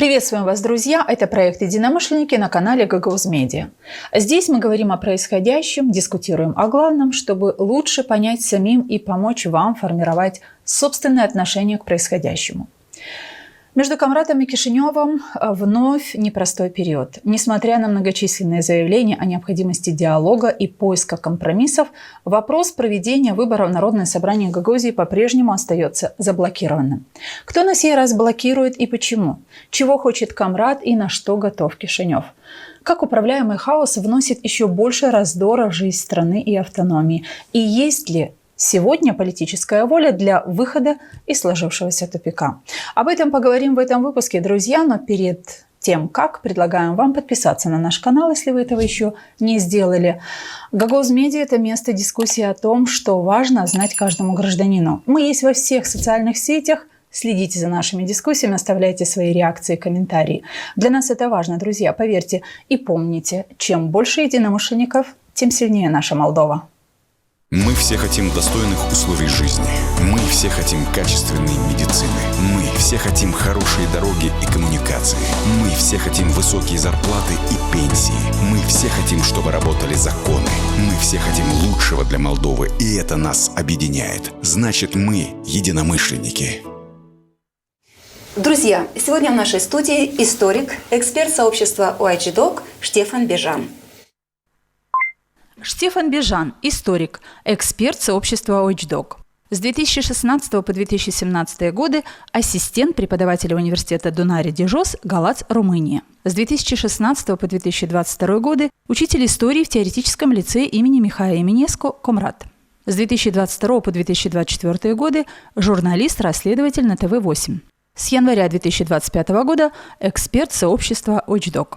Приветствуем вас, друзья! Это проект «Единомышленники» на канале Гагауз Медиа. Здесь мы говорим о происходящем, дискутируем о главном, чтобы лучше понять самим и помочь вам формировать собственное отношение к происходящему. Между Комратом и Кишиневым вновь непростой период. Несмотря на многочисленные заявления о необходимости диалога и поиска компромиссов, вопрос проведения выборов в Народное собрание Гагаузии по-прежнему остается заблокированным. Кто на сей раз блокирует и почему? Чего хочет Комрат и на что готов Кишинев? Как управляемый хаос вносит еще больше раздора в жизнь страны и автономии? И есть ли сегодня политическая воля для выхода из сложившегося тупика? Об этом поговорим в этом выпуске, друзья, но перед тем, как, предлагаем вам подписаться на наш канал, если вы этого еще не сделали. Гагауз Медиа – это место дискуссии о том, что важно знать каждому гражданину. Мы есть во всех социальных сетях. Следите за нашими дискуссиями, оставляйте свои реакции, комментарии. Для нас это важно, друзья, поверьте. И помните, чем больше единомышленников, тем сильнее наша Молдова. Мы все хотим достойных условий жизни. Мы все хотим качественной медицины. Мы все хотим хорошие дороги и коммуникации. Мы все хотим высокие зарплаты и пенсии. Мы все хотим, чтобы работали законы. Мы все хотим лучшего для Молдовы, и это нас объединяет. Значит, мы единомышленники. Друзья, сегодня в нашей студии историк, эксперт сообщества OHDOC Штефан Бежан. Штефан Бежан – историк, эксперт сообщества OHDOC. С 2016 по 2017 годы ассистент преподавателя университета Дунаре Дижос, Галац, Румыния. С 2016 по 2022 годы учитель истории в теоретическом лицее имени Михаила Еминеску, Комрат. С 2022 по 2024 годы журналист-расследователь на ТВ-8. С января 2025 года эксперт сообщества OHDOC.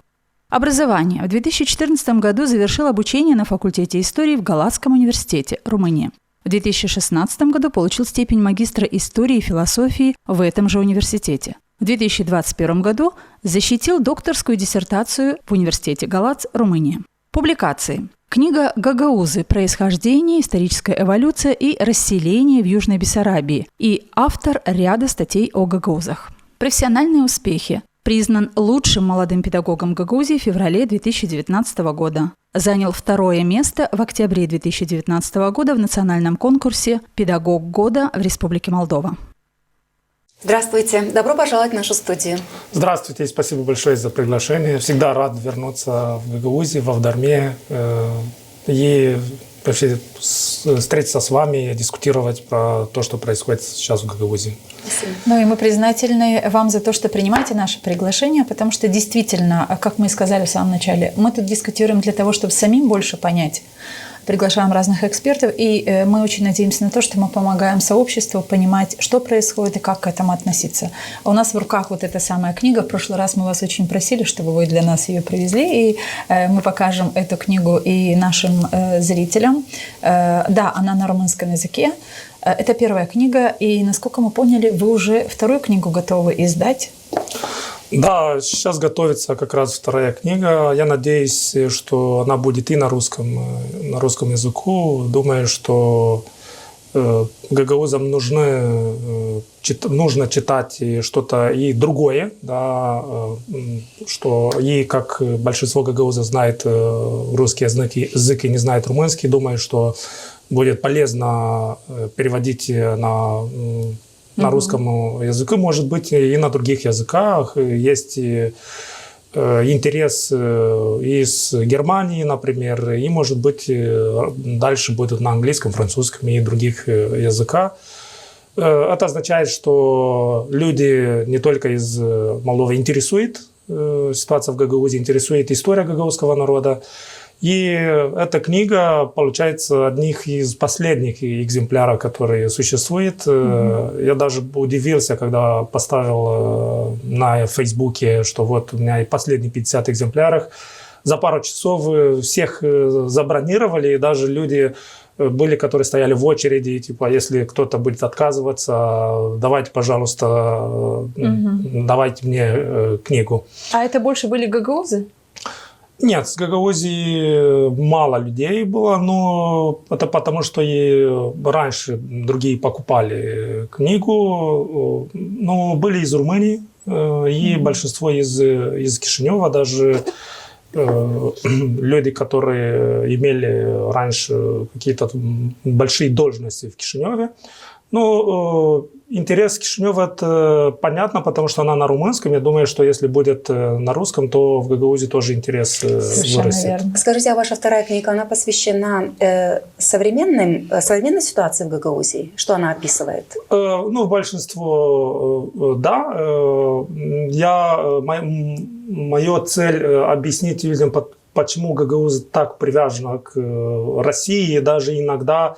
Образование. В 2014 году завершил обучение на факультете истории в Галатском университете, Румыния. В 2016 году получил степень магистра истории и философии в этом же университете. В 2021 году защитил докторскую диссертацию в университете Галац, Румыния. Публикации. Книга «Гагаузы. Происхождение, историческая эволюция и расселение в Южной Бессарабии» и автор ряда статей о гагаузах. Профессиональные успехи. Признан лучшим молодым педагогом Гагаузии в феврале 2019 года. Занял второе место в октябре 2019 года в национальном конкурсе «Педагог года» в Республике Молдова. Здравствуйте. Добро пожаловать в нашу студию. Здравствуйте. Спасибо большое за приглашение. Всегда рад вернуться в Гагаузию, в Авдарме и вообще встретиться с вами и дискутировать про то, что происходит сейчас в Гагаузии. Ну и мы признательны вам за то, что принимаете наше приглашение, потому что действительно, как мы и сказали в самом начале, мы тут дискутируем для того, чтобы самим больше понять. Приглашаем разных экспертов, и мы очень надеемся на то, что мы помогаем сообществу понимать, что происходит и как к этому относиться. У нас в руках вот эта самая книга. В прошлый раз мы вас очень просили, чтобы вы для нас ее привезли, и мы покажем эту книгу и нашим зрителям. Да, она на румынском языке. Это первая книга, и, насколько мы поняли, вы уже вторую книгу готовы издать. Да, сейчас готовится как раз вторая книга. Я надеюсь, что она будет и на русском языку. Думаю, что гагаузам нужно читать что-то и другое, да, что и как большинство гагаузов знает русский язык и не знает румынский. Думаю, что будет полезно переводить на русском языке, может быть, и на других языках. Есть интерес из Германии, например, и, может быть, дальше будет на английском, французском и других языках. Это означает, что люди не только из Молдовы интересует ситуация в Гагаузии, интересует история гагаузского народа. И эта книга, получается, одних из последних экземпляров, которые существуют. Я даже удивился, когда поставил на Фейсбуке, что вот у меня и последние 50 экземпляров. За пару часов всех забронировали, и даже люди были, которые стояли в очереди, типа, если кто-то будет отказываться, давайте, пожалуйста, давайте мне книгу. А это больше были гагаузы? Нет, с Гагаузии мало людей было, но это потому, что и раньше другие покупали книгу. Ну, были из Румынии, И большинство из Кишинева, даже люди, которые имели раньше какие-то большие должности в Кишиневе. Ну, интерес Кишинева – это понятно, потому что она на румынском. Я думаю, что если будет на русском, то в Гагаузии тоже интерес вырастет. Верно. Скажите, а ваша вторая книга, она посвящена современной ситуации в Гагаузии? Что она описывает? Ну, большинство, да. Моя цель объяснить людям, почему Гагаузия так привязана к России, даже иногда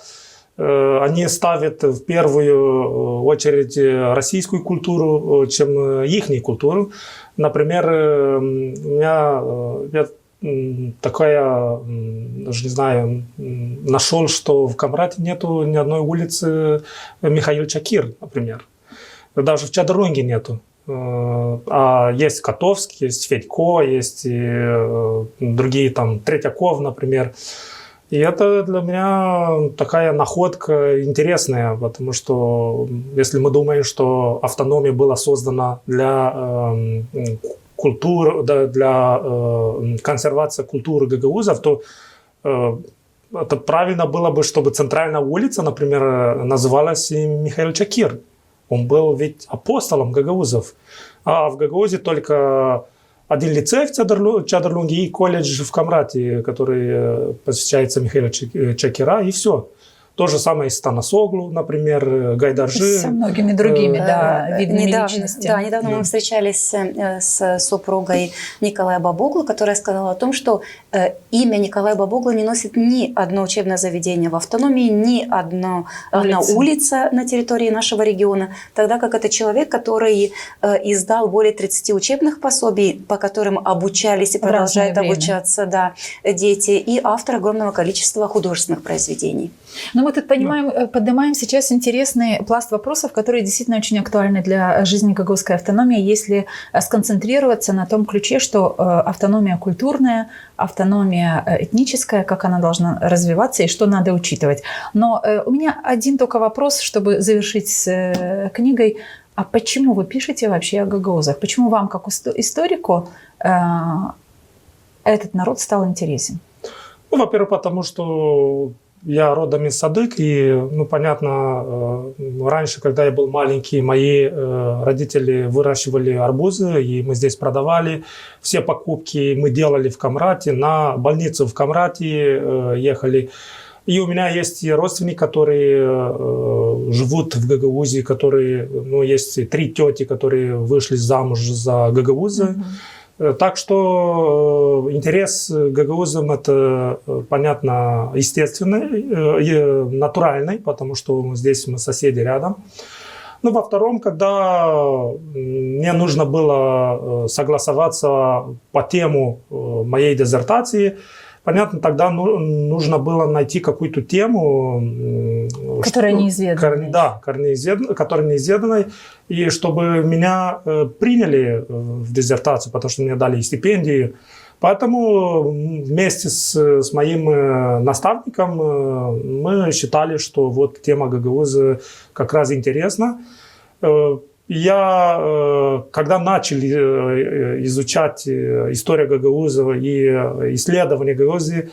они ставят в первую очередь российскую культуру, чем их культуру. Например, у меня такая, даже не знаю, нашел, что в Камрате нету ни одной улицы Михаил Чакир, например. Даже в Чадрунге нету. А есть Котовский, есть Федько, есть другие, там, Третьяков, например. И это для меня такая находка интересная, потому что если мы думаем, что автономия была создана для культуры, для консервации культуры гагаузов, то это правильно было бы, чтобы центральная улица, например, называлась Михаил Чакир. Он был ведь апостолом гагаузов. А в Гагаузии только один лицей в Чадрлунге и колледж в Камрате, который посвящается Михаилу Чакира, и все. То же самое и Станасоглу, например, Гайдаржи. Со многими другими, видными личностями. Да, недавно мы встречались с супругой Николая Бабоглу, которая сказала о том, что имя Николая Бабогла не носит ни одно учебное заведение в автономии, ни одна улица на территории нашего региона, тогда как это человек, который издал более 30 учебных пособий, по которым обучались и продолжают обучаться дети, и автор огромного количества художественных произведений. Но мы тут поднимаем сейчас интересный пласт вопросов, которые действительно очень актуальны для жизни гагаузской автономии, если сконцентрироваться на том ключе, что автономия культурная, автономия этническая, как она должна развиваться и что надо учитывать. Но у меня один только вопрос, чтобы завершить с книгой. А почему вы пишете вообще о гагаузах? Почему вам, как историку, этот народ стал интересен? Ну, во-первых, потому что я родом из Садык, и, понятно, раньше, когда я был маленький, мои родители выращивали арбузы, и мы здесь продавали. Все покупки мы делали в Камрате, на больницу в Камрате ехали. И у меня есть родственники, которые живут в Гагаузии, есть 3 тети, которые вышли замуж за гагаузы. Так что интерес к гагаузам – это, понятно, естественный, натуральный, потому что здесь мы соседи рядом. Ну, во-втором, когда мне нужно было согласоваться по тему моей диссертации, понятно, тогда нужно было найти какую-то тему, которая неизведанная. Да, которая неизведанная, и чтобы меня приняли в диссертацию, потому что мне дали стипендии. Поэтому вместе с моим наставником мы считали, что вот тема гагауза как раз интересна. Я, когда начал изучать историю гагаузов и исследования гагаузов,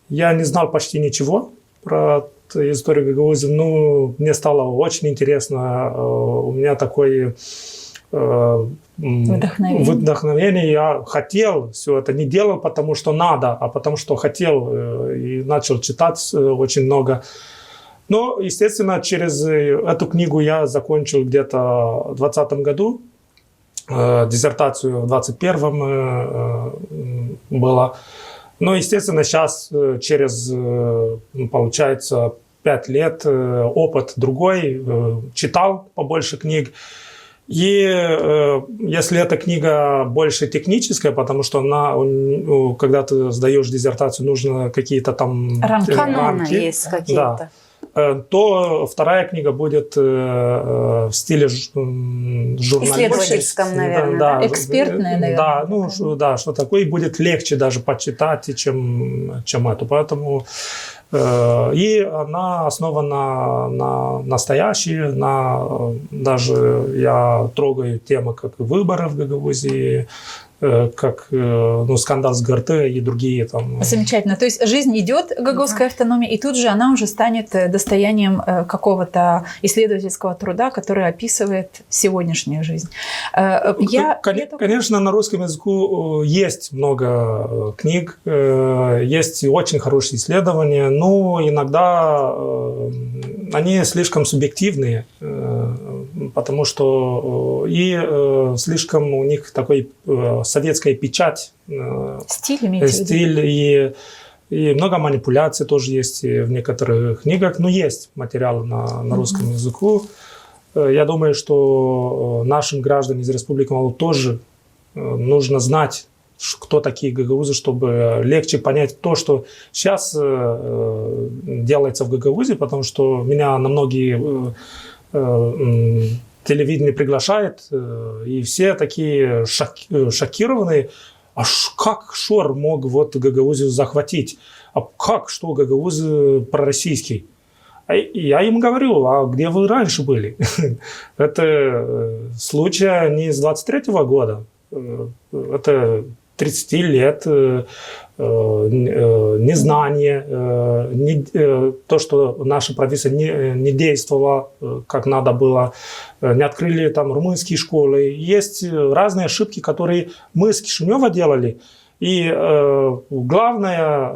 я не знал почти ничего про историю гагаузов. Но мне стало очень интересно. У меня такое вдохновение. Я хотел все это, не делал, потому что надо, а потому что хотел. И начал читать очень много. Но, естественно, через эту книгу я закончил где-то в 2020 году, диссертацию в 2021 было. Но, естественно, сейчас через, получается, 5 лет опыт другой, читал побольше книг. И если эта книга больше техническая, потому что когда ты сдаешь диссертацию, нужно какие-то там рамки есть какие-то. Да. То вторая книга будет в стиле журналистическом, наверное. Да, экспертная, наверное. Да, что такое, и будет легче даже почитать, чем эту. Поэтому И она основана на настоящей, даже я трогаю темы, как выборы в Гагаузии, как скандал с ГРТ и другие там. Замечательно. То есть жизнь идет гагаузской автономии, и тут же она уже станет достоянием какого-то исследовательского труда, который описывает сегодняшнюю жизнь. Конечно, на русском языку есть много книг, есть очень хорошие исследования, но иногда они слишком субъективные, потому что слишком у них такой советская печать. Стиль имеете в виду? Стиль и много манипуляций тоже есть в некоторых книгах, но есть материал на русском языку. Я думаю, что нашим гражданам из Республики Молдова тоже нужно знать, кто такие гагаузы, чтобы легче понять то, что сейчас делается в Гагаузе, потому что меня на многие телевидение приглашает, и все такие шокированные. А как Шор мог Гагаузию захватить? А как, что Гагаузы пророссийский? Я им говорю, а где вы раньше были? Это случай не с 23-го года. Это 30 лет незнание, то, что наше правительство не действовало, как надо было, не открыли там румынские школы. Есть разные ошибки, которые мы с Кишинева делали. И главная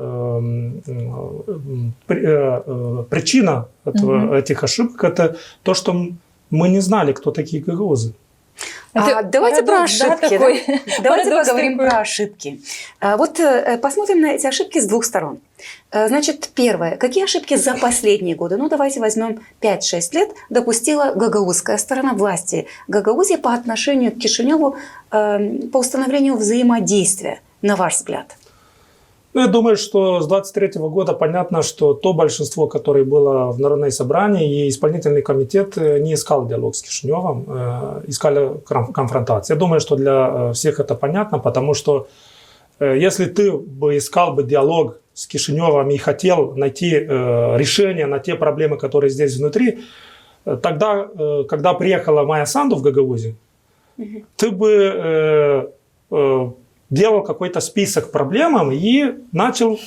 причина этих ошибок – это то, что мы не знали, кто такие гагаузы. Давайте про ошибки. Давайте поговорим про ошибки. Посмотрим на эти ошибки с двух сторон. Значит, первое. Какие ошибки за последние годы, давайте возьмем 5-6 лет, допустила гагаузская сторона власти Гагаузии по отношению к Кишиневу по установлению взаимодействия, на ваш взгляд? Я думаю, что с 23 года понятно, что то большинство, которое было в Народном собрании, и исполнительный комитет не искал диалог с Кишиневым, искали конфронтацию. Я думаю, что для всех это понятно, потому что если ты бы искал бы диалог с Кишиневым и хотел найти решение на те проблемы, которые здесь внутри, тогда, когда приехала Майя Санду в Гагаузе, ты бы делал какой-то список проблем и начал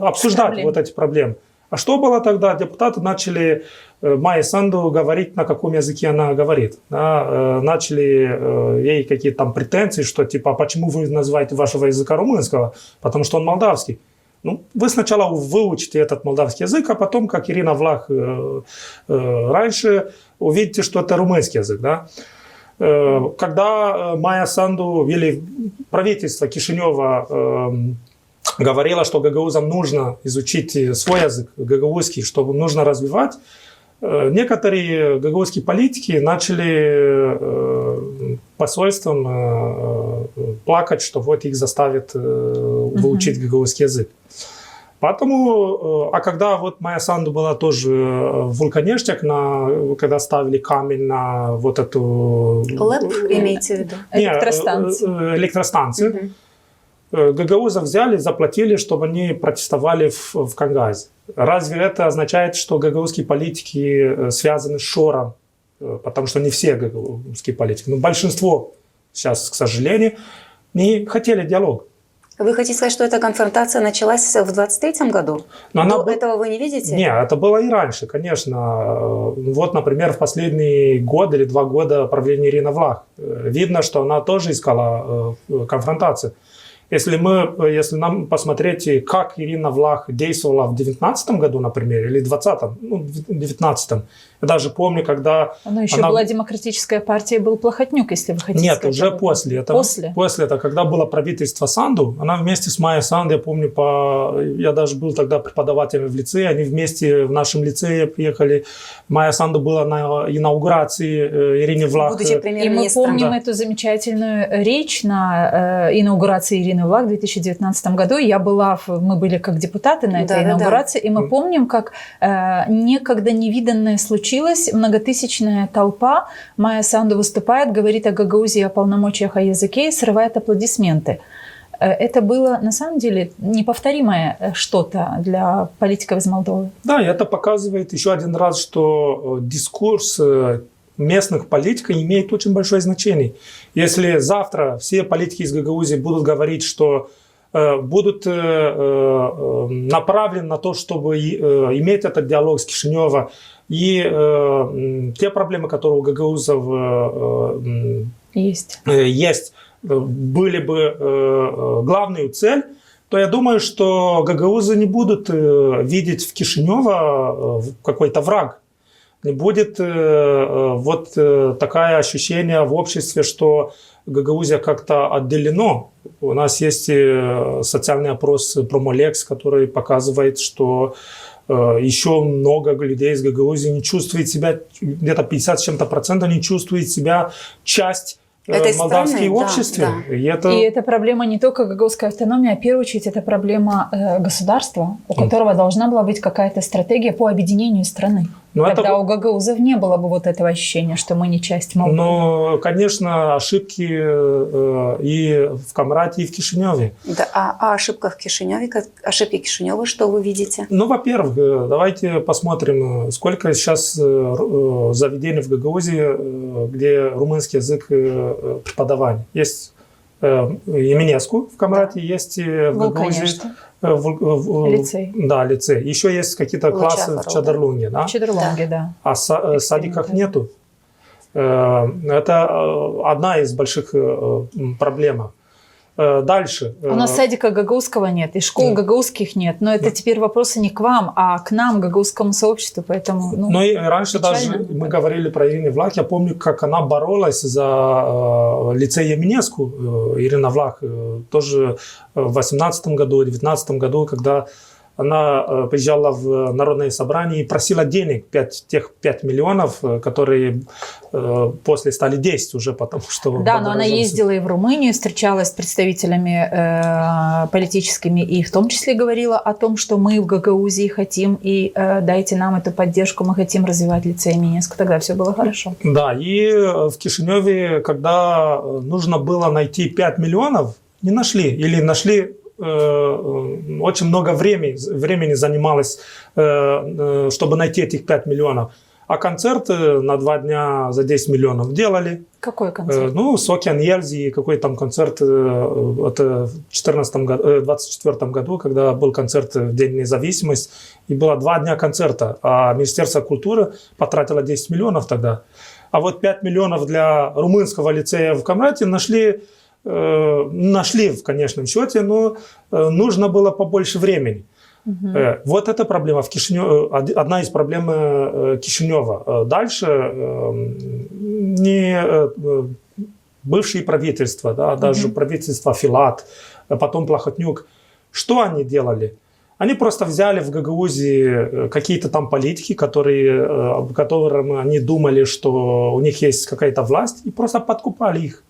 обсуждать эти проблемы. А что было тогда? Депутаты начали Майе Санду говорить, на каком языке она говорит. Начали ей какие-то там претензии, что типа, почему вы называете вашего языка румынского? Потому что он молдавский. Вы сначала выучите этот молдавский язык, а потом, как Ирина Влах раньше, увидите, что это румынский язык. Да? Когда Майя Санду или правительство Кишинева говорило, что гагаузам нужно изучить свой язык, гагаузский, что нужно развивать, некоторые гагаузские политики начали посольством плакать, что их заставят выучить гагаузский язык. Поэтому, когда Майя Санду была тоже в Вулканештяк, когда ставили камень на эту... ЛЭП имеете в виду? Электростанцию. Гагаузов взяли, заплатили, чтобы они протестовали в Кангазе. Разве это означает, что гагаузские политики связаны с Шором? Потому что не все гагаузские политики, но большинство сейчас, к сожалению, не хотели диалога. Вы хотите сказать, что эта конфронтация началась в 23-м году? До этого вы не видите? Нет, это было и раньше, конечно. Например, в последний год или 2 года правления Ирины Влах. Видно, что она тоже искала конфронтацию. Если нам посмотреть, как Ирина Влах действовала в 2019 году, например, или в 2019, я даже помню, когда... Еще была Демократическая партия, был Плохотнюк, если вы хотите сказать. Нет, уже после этого. После этого, когда было правительство Санду, она вместе с Майей Санду, я помню, я даже был тогда преподавателем в лицее, они вместе в нашем лицее приехали. Майя Санду была на инаугурации Ирины Влах. Будучи премьер-министром. И мы помним эту замечательную речь на инаугурации Ирины Влах в 2019 году. Мы были как депутаты на этой инаугурации, и мы помним, как некогда невиданное случилось. Многотысячная толпа, Майя Санду выступает, говорит о Гагаузии, о полномочиях, о языке и срывает аплодисменты. Это было на самом деле неповторимое что-то для политиков из Молдовы. Да, и это показывает еще один раз, что дискурс местных политиков имеет очень большое значение. Если завтра все политики из Гагаузии будут говорить, что будут направлены на то, чтобы иметь этот диалог с Кишиневым, и те проблемы, которые у гагаузов есть, были бы главной целью, то я думаю, что гагаузы не будут видеть в Кишинева какой-то враг. Не будет вот такое ощущение в обществе, что Гагаузия как-то отделено. У нас есть социальный опрос Промолекс, который показывает, что еще много людей из Гагаузии не чувствует себя, где-то 50 с чем-то процентов не чувствует себя часть молдавского общества. Да. И это проблема не только гагаузской автономии, а в первую очередь это проблема государства, у которого должна была быть какая-то стратегия по объединению страны. Тогда у гагаузов не было бы вот этого ощущения, что мы не часть Молдовы. Но, конечно, ошибки и в Камрате, и в Кишиневе. Да, а ошибках Кишиневе, ошибки Кишинева, что вы видите? Ну, во-первых, давайте посмотрим, сколько сейчас заведений в Гагаузии, где румынский язык преподавания. Есть Еминеску в Камрате, есть в Гагаузии. Лицей. Да, лицей. Еще есть какие-то классы в Чадарлунге. Да? В Чадарлунге, да. А садиков нету. Это одна из больших проблем. Дальше. У нас садика гагаузского нет, и школ гагаузских нет. Но это теперь вопросы не к вам, а к нам, гагаузскому сообществу. Поэтому, ну и раньше даже мы говорили про Ирину Влах. Я помню, как она боролась за лицей Еминеску. Ирина Влах тоже в 2018 году, в 2019 году, когда она приезжала в Народное собрание и просила денег, тех 5 миллионов, которые после стали 10 уже, потому что... Да, но она ездила и в Румынию, встречалась с представителями политическими, и в том числе говорила о том, что мы в Гагаузии хотим, и дайте нам эту поддержку, мы хотим развивать лицей Еминеску. Тогда все было хорошо. Да, и в Кишиневе, когда нужно было найти 5 миллионов, не нашли, или нашли... очень много времени занималось, чтобы найти этих 5 миллионов. А концерт на 2 дня за 10 миллионов делали. Какой концерт? Сокен Ельзи, какой там концерт это в 24 году, когда был концерт в День независимости, и было 2 дня концерта, а Министерство культуры потратило 10 миллионов тогда. А вот 5 миллионов для румынского лицея в Камрате нашли в конечном счете, но нужно было побольше времени. Вот эта проблема в Кишиневе, одна из проблем Кишинева. Дальше бывшие правительства, да, даже правительство Филат, потом Плахотнюк, что они делали? Они просто взяли в Гагаузии какие-то там политики, которым они думали, что у них есть какая-то власть, и просто подкупали их.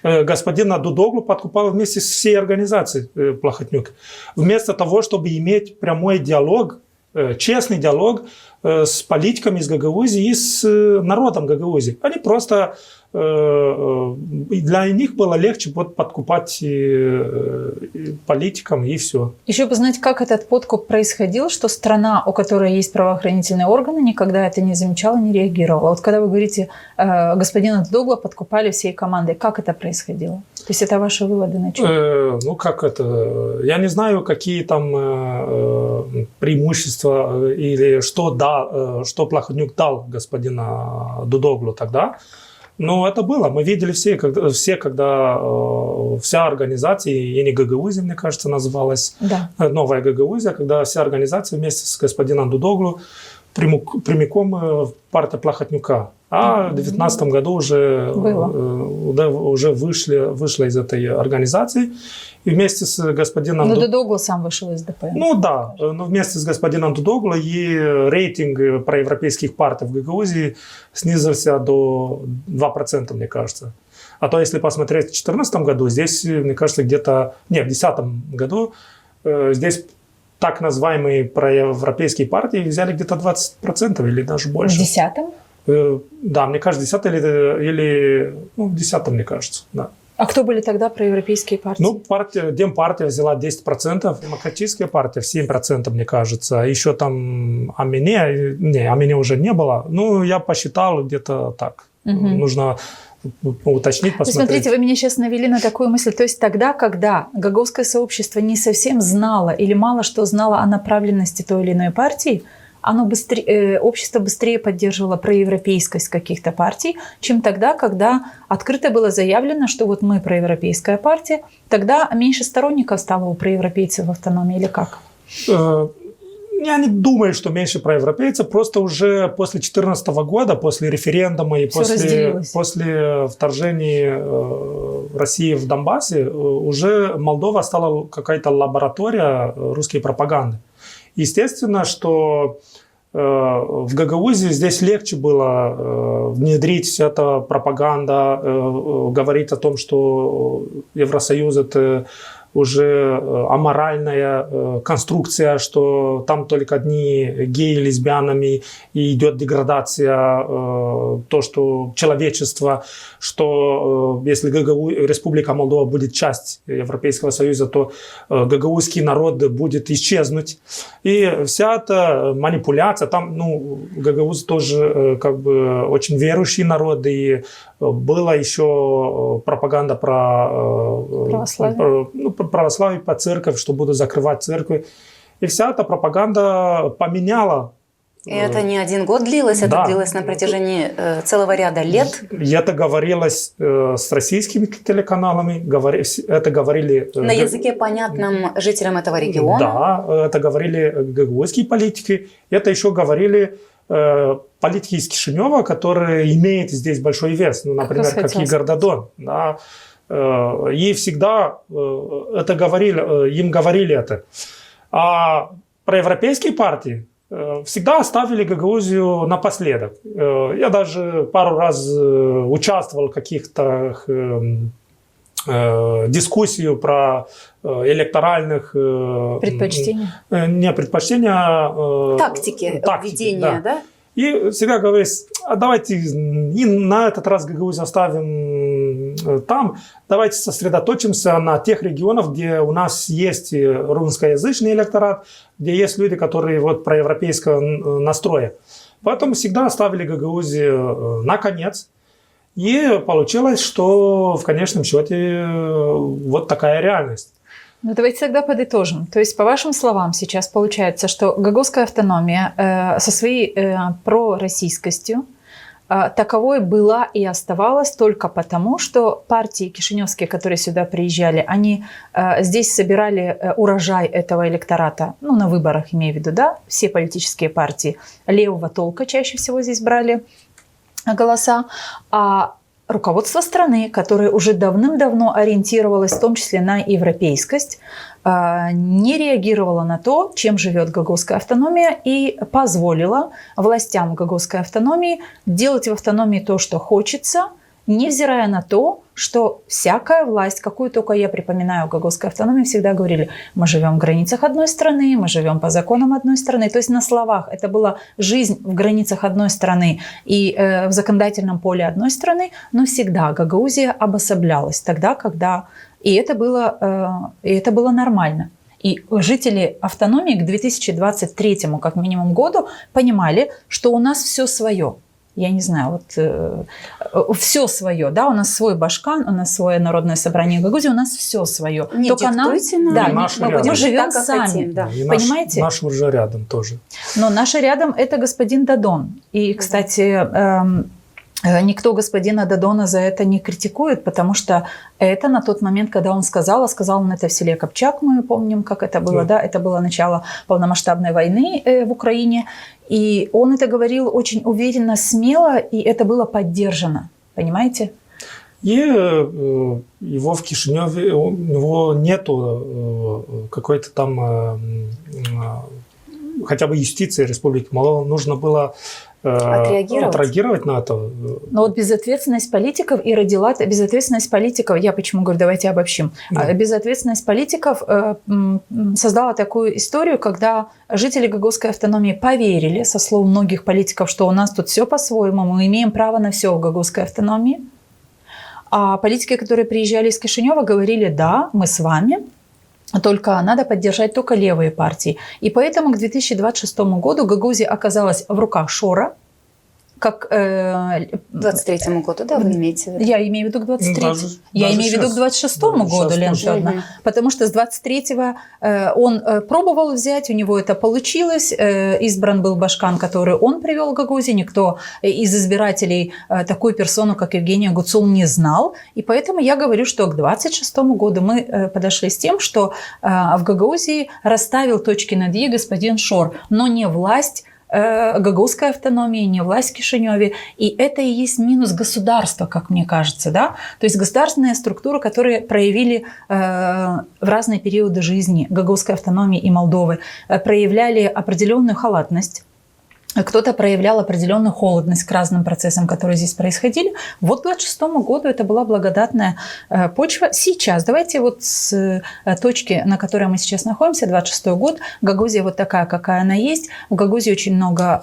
Господина Дудоглу подкупал вместе с всей организацией Плахотнюк. Вместо того, чтобы иметь прямой диалог, честный диалог с политиками из Гагаузии и с народом Гагаузии. Они просто... Для них было легче подкупать политикам, и все. Еще бы знать, как этот подкуп происходил, что страна, у которой есть правоохранительные органы, никогда это не замечала, не реагировала. Вот когда вы говорите, господина Дудогла подкупали всей командой, как это происходило? То есть это ваши выводы на чем? Как это? Я не знаю, какие там преимущества или что Плахотнюк дал господину Дудоглу тогда. Но это было. Мы видели все, когда вся организация, и не Гагаузия, мне кажется, называлась, да. Новая Гагаузия, когда вся организация вместе с господином Дудоглу прямиком в партию Плахотнюка. А в 2019 году уже вышла из этой организации. И вместе с господином... Но Дудоглу сам вышел из ДП. Да, но вместе с господином Дудоглу и рейтинг проевропейских партий в Гагаузии снизился до 2%, мне кажется. А то, если посмотреть в 2014 году, здесь, мне кажется, где-то... в 2010 году здесь так называемые проевропейские партии взяли где-то 20% или даже больше. В 2010? Да, мне кажется, в 10 или в 10, мне кажется, да. А кто были тогда проевропейские партии? Ну, Демпартия взяла 10%, Демократическая партия 7%, мне кажется. Еще там Амине уже не было. Ну, я посчитал где-то так. Нужно уточнить, посмотреть. Смотрите, вы меня сейчас навели на такую мысль. То есть тогда, когда гагаузское сообщество не совсем знало или мало что знало о направленности той или иной партии, общество быстрее поддерживало проевропейскость каких-то партий, чем тогда, когда открыто было заявлено, что вот мы проевропейская партия, тогда меньше сторонников стало у проевропейцев в автономии или как? Я не думаю, что меньше проевропейцев, просто уже после 2014 года, после референдума и после вторжения России в Донбассе, уже Молдова стала какая-то лаборатория русской пропаганды. Естественно, что в Гагаузе здесь легче было внедрить вся эта пропаганда, говорить о том, что Евросоюз – это уже аморальная конструкция, что там только одни геи, лесбиянами, и идет деградация, то, что человечество, что если Республика Молдова будет часть Европейского Союза, то гагаузский народ будет исчезнуть. И вся эта манипуляция, там, Гагауз тоже как бы очень верующий народ, и была еще пропаганда про православие, по церковь, что будут закрывать церкви. И вся эта пропаганда поменяла. И это не один год длилось, это длилось на протяжении целого ряда лет. И это говорилось с российскими телеканалами, это говорили... На языке, понятном жителям этого региона. Да, это говорили гагаузские политики, это еще говорили политики из Кишинева, которые имеют здесь большой вес, например, как Игорь Додон. Да. И всегда им говорили это. А проевропейские партии всегда оставили Гагаузию напоследок. Я даже пару раз участвовал в каких-то дискуссиях про электоральных... Предпочтения? Не предпочтения, а... Тактики введения, да? И всегда говорят, давайте и на этот раз Гагаузию оставим там, давайте сосредоточимся на тех регионах, где у нас есть русскоязычный электорат, где есть люди, которые вот проевропейского настроя. Поэтому всегда оставили Гагаузию наконец. И получилось, что в конечном счете вот такая реальность. Ну, давайте тогда подытожим. То есть, по вашим словам, сейчас получается, что гагаузская автономия со своей пророссийскостью таковой была и оставалась только потому, что партии кишиневские, которые сюда приезжали, они здесь собирали урожай этого электората, на выборах имею в виду, да, все политические партии левого толка чаще всего здесь брали голоса, а руководство страны, которое уже давным-давно ориентировалось в том числе на европейскость, не реагировало на то, чем живет гагаузская автономия, и позволило властям гагаузской автономии делать в автономии то, что хочется, невзирая на то, что всякая власть, какую только я припоминаю гагаузской автономии, всегда говорили, мы живем в границах одной страны, мы живем по законам одной страны. То есть на словах это была жизнь в границах одной страны и в законодательном поле одной страны, но всегда Гагаузия обособлялась тогда, когда... И это было нормально. И жители автономии к 2023 как минимум году понимали, что у нас все свое. Я не знаю, все свое, да, у нас свой Башкан, у нас свое народное собрание Гагаузии, у нас все свое. Не только нам, мы живем сами, хотим, да. понимаете? Наш уже рядом тоже. Но наше рядом это господин Додон. И, кстати, никто господина Додона за это не критикует, потому что это на тот момент, когда он сказал он это в селе Копчак, мы помним, как это было, да, это было начало полномасштабной войны в Украине, и он это говорил очень уверенно, смело, и это было поддержано, понимаете? И его в Кишиневе, у него нету какой-то там хотя бы юстиции Республики Молдова, нужно было отреагировать на это. Но вот безответственность политиков и родила... Безответственность политиков, я почему говорю, давайте обобщим. Безответственность политиков создала такую историю, когда жители Гагаузской автономии поверили, со слов многих политиков, что у нас тут все по-своему, мы имеем право на все в Гагаузской автономии. А политики, которые приезжали из Кишинева, говорили: да, мы с вами, только надо поддержать только левые партии. И поэтому к 2026 году Гагаузия оказалась в руках Шора, как... 23-му году, да, вы имеете в виду? Я имею в виду к 23-му. Я имею в виду к 26-му году, Лена Федоровна. Потому что с 23-го он пробовал взять, у него это получилось. Избран был Башкан, который он привел в Гагаузию. Никто из избирателей такую персону, как Евгения Гуцул, не знал. И поэтому я говорю, что к 26-му году мы подошли с тем, что в Гагаузии расставил точки над «и» господин Шор, но не власть гагаузской автономии, не власть в Кишиневе. И это и есть минус государства, как мне кажется. Да? То есть государственные структуры, которые проявили в разные периоды жизни гагаузской автономии и Молдовы, проявляли определенную халатность. Кто-то проявлял определенную холодность к разным процессам, которые здесь происходили. Вот к 2026 году это была благодатная почва. Сейчас, давайте вот с точки, на которой мы сейчас находимся, 26 год, Гагаузия вот такая, какая она есть. В Гагаузии очень много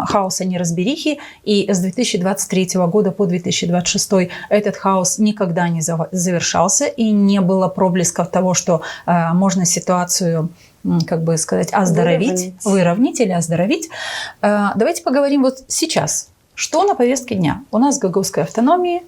хаоса, неразберихи. И с 2023 года по 2026 этот хаос никогда не завершался. И не было проблесков того, что можно ситуацию, как бы сказать, оздоровить, выровнять или оздоровить. Давайте поговорим вот сейчас. Что на повестке дня? У нас в гагаузской автономии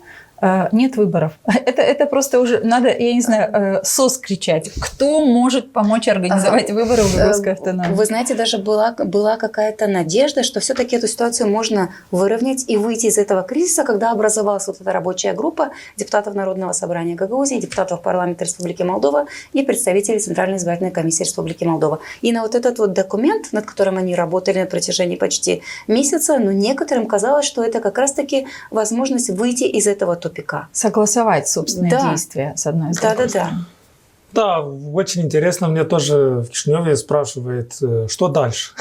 нет выборов. Это просто уже надо, я не знаю, СОС кричать. Кто может помочь организовать выборы в гагаузской автономии? Вы знаете, даже была какая-то надежда, что все-таки эту ситуацию можно выровнять и выйти из этого кризиса, когда образовалась вот эта рабочая группа депутатов Народного собрания Гагаузии, депутатов парламента Республики Молдова и представителей Центральной избирательной комиссии Республики Молдова. И на вот этот вот документ, над которым они работали на протяжении почти месяца, но некоторым казалось, что это как раз-таки возможность выйти из этого тупика. Согласовать собственные действия с одной стороны. Да, очень интересно. Мне тоже в Кишиневе спрашивают, что дальше.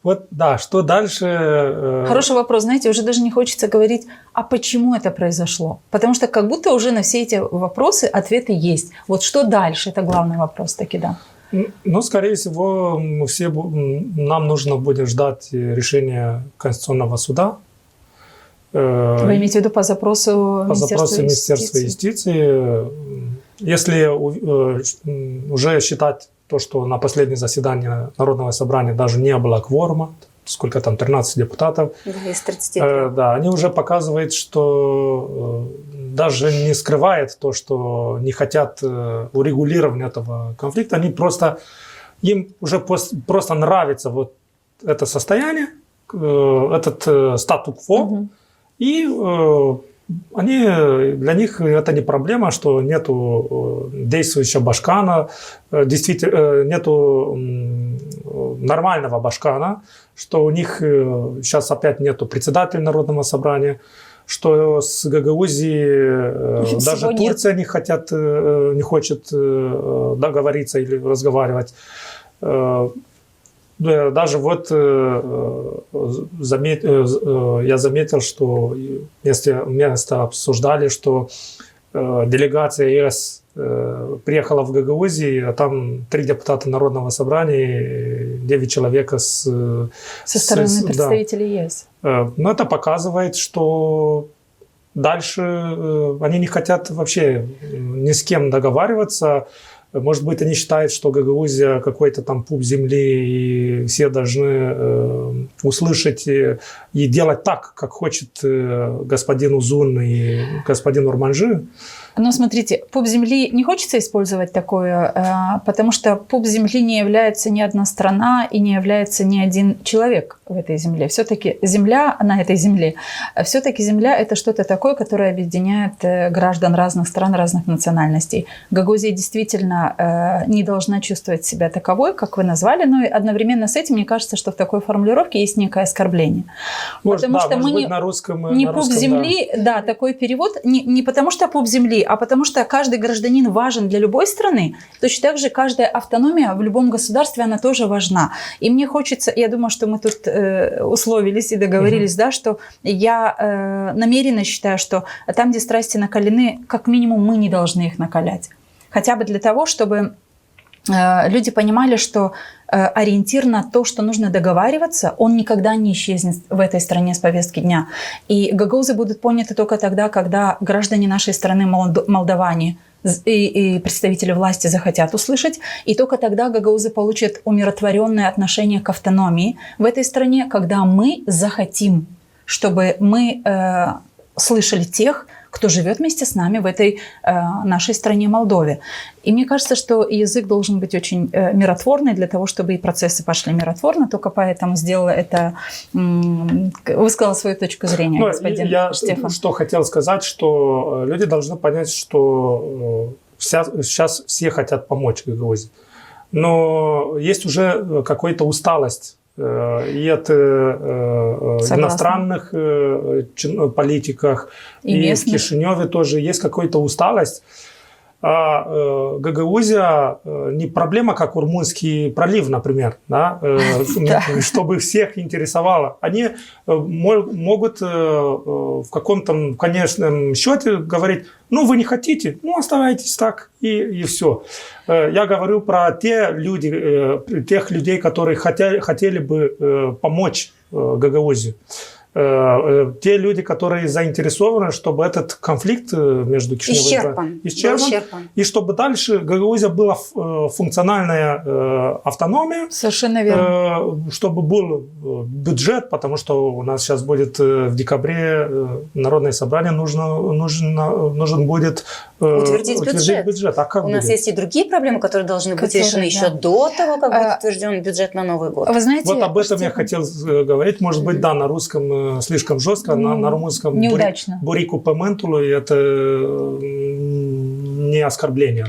Вот, да, что дальше? Хороший вопрос. Знаете, уже даже не хочется говорить, а почему это произошло? Потому что как будто уже на все эти вопросы ответы есть. Вот что дальше? Это главный вопрос таки, да. Ну, скорее всего, нам нужно будет ждать решения Конституционного суда. Вы имеете в виду по запросу Министерства юстиции? Если уже считать то, что на последнее заседание Народного собрания даже не было кворума, сколько там, 13 депутатов. Да, из 33. Да, они уже показывают, что даже не скрывает то, что не хотят урегулирования этого конфликта. Они просто, им уже просто нравится вот это состояние, этот статус-кво. И для них это не проблема, что нету действующего Башкана, действительно нету нормального Башкана, что у них сейчас опять нету председателя Народного собрания, что с Гагаузией даже Турция не хочет договориться или разговаривать. Даже вот я заметил, что вместо обсуждали, что делегация ЕС приехала в Гагаузию, а там 3 депутата Народного собрания, 9 человек со стороны представителей ЕС. Но это показывает, что дальше они не хотят вообще ни с кем договариваться. Может быть, они считают, что Гагаузия какой-то там пуп земли, и все должны услышать и делать так, как хочет господин Узун и господин Урманжи. Но смотрите, пуп земли не хочется использовать такое, потому что пуп земли не является ни одна страна и не является ни один человек в этой земле. Все-таки земля на этой земле, все-таки земля – это что-то такое, которое объединяет граждан разных стран, разных национальностей. Гагаузия действительно не должна чувствовать себя таковой, как вы назвали, но и одновременно с этим, мне кажется, что в такой формулировке есть некое оскорбление. Потому что мы не на русском, не пуп земли, да, такой перевод, не потому что пуп земли, а потому что каждый гражданин важен для любой страны. Точно так же каждая автономия в любом государстве, она тоже важна. И мне хочется, я думаю, что мы тут условились и договорились, да, что я намеренно считаю, что там, где страсти накалены, как минимум мы не должны их накалять. Хотя бы для того, чтобы люди понимали, что ориентир на то, что нужно договариваться, он никогда не исчезнет в этой стране с повестки дня. И гагаузы будут поняты только тогда, когда граждане нашей страны, молдаване и представители власти захотят услышать. И только тогда гагаузы получат умиротворенное отношение к автономии в этой стране, когда мы захотим, чтобы мы слышали тех, кто живет вместе с нами в этой нашей стране Молдове. И мне кажется, что язык должен быть очень миротворный для того, чтобы и процессы пошли миротворно. Только поэтому сделала это, высказала свою точку зрения, господин Штефан. Что хотел сказать, что люди должны понять, что сейчас все хотят помочь Гагаузии. Но есть уже какая-то усталость и от иностранных политиков, и в Кишиневе тоже есть какая-то усталость. А Гагаузия не проблема, как Урмунский пролив, например, да? Чтобы всех интересовало. Они могут в каком-то конечном счете говорить: ну, вы не хотите, ну, оставайтесь так, и все. Я говорю про тех людей, которые хотели бы помочь Гагаузии. Те люди, которые заинтересованы, чтобы этот конфликт между Кишиневым и исчерпан, и чтобы дальше Гагаузия была функциональная автономия. Совершенно верно. Чтобы был бюджет, потому что у нас сейчас будет в декабре народное собрание, нужен будет утвердить бюджет. А как у нас есть и другие проблемы, которые должны быть решены еще до того, как будет утвержден бюджет на Новый год. Вы знаете, вот об этом я хотел говорить. Может быть, да, на русском слишком жестко, на румынском неудачно. Бурику поментулу, и это не оскорбление.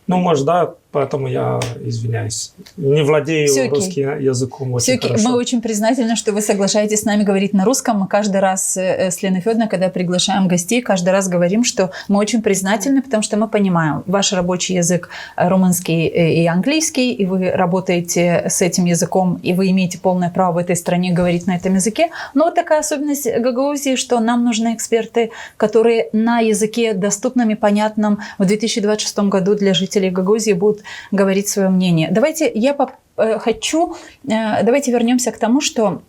Ну, может, да, поэтому я извиняюсь. Не владею русским языком очень хорошо. Мы очень признательны, что вы соглашаетесь с нами говорить на русском. Мы каждый раз с Леной Федоровной, когда приглашаем гостей, каждый раз говорим, что мы очень признательны, потому что мы понимаем, ваш рабочий язык румынский и английский, и вы работаете с этим языком, и вы имеете полное право в этой стране говорить на этом языке. Но вот такая особенность Гагаузии, что нам нужны эксперты, которые на языке доступном и понятном в 2026 году для жителей Гагаузии будут говорить свое мнение. Давайте вернемся к тому, что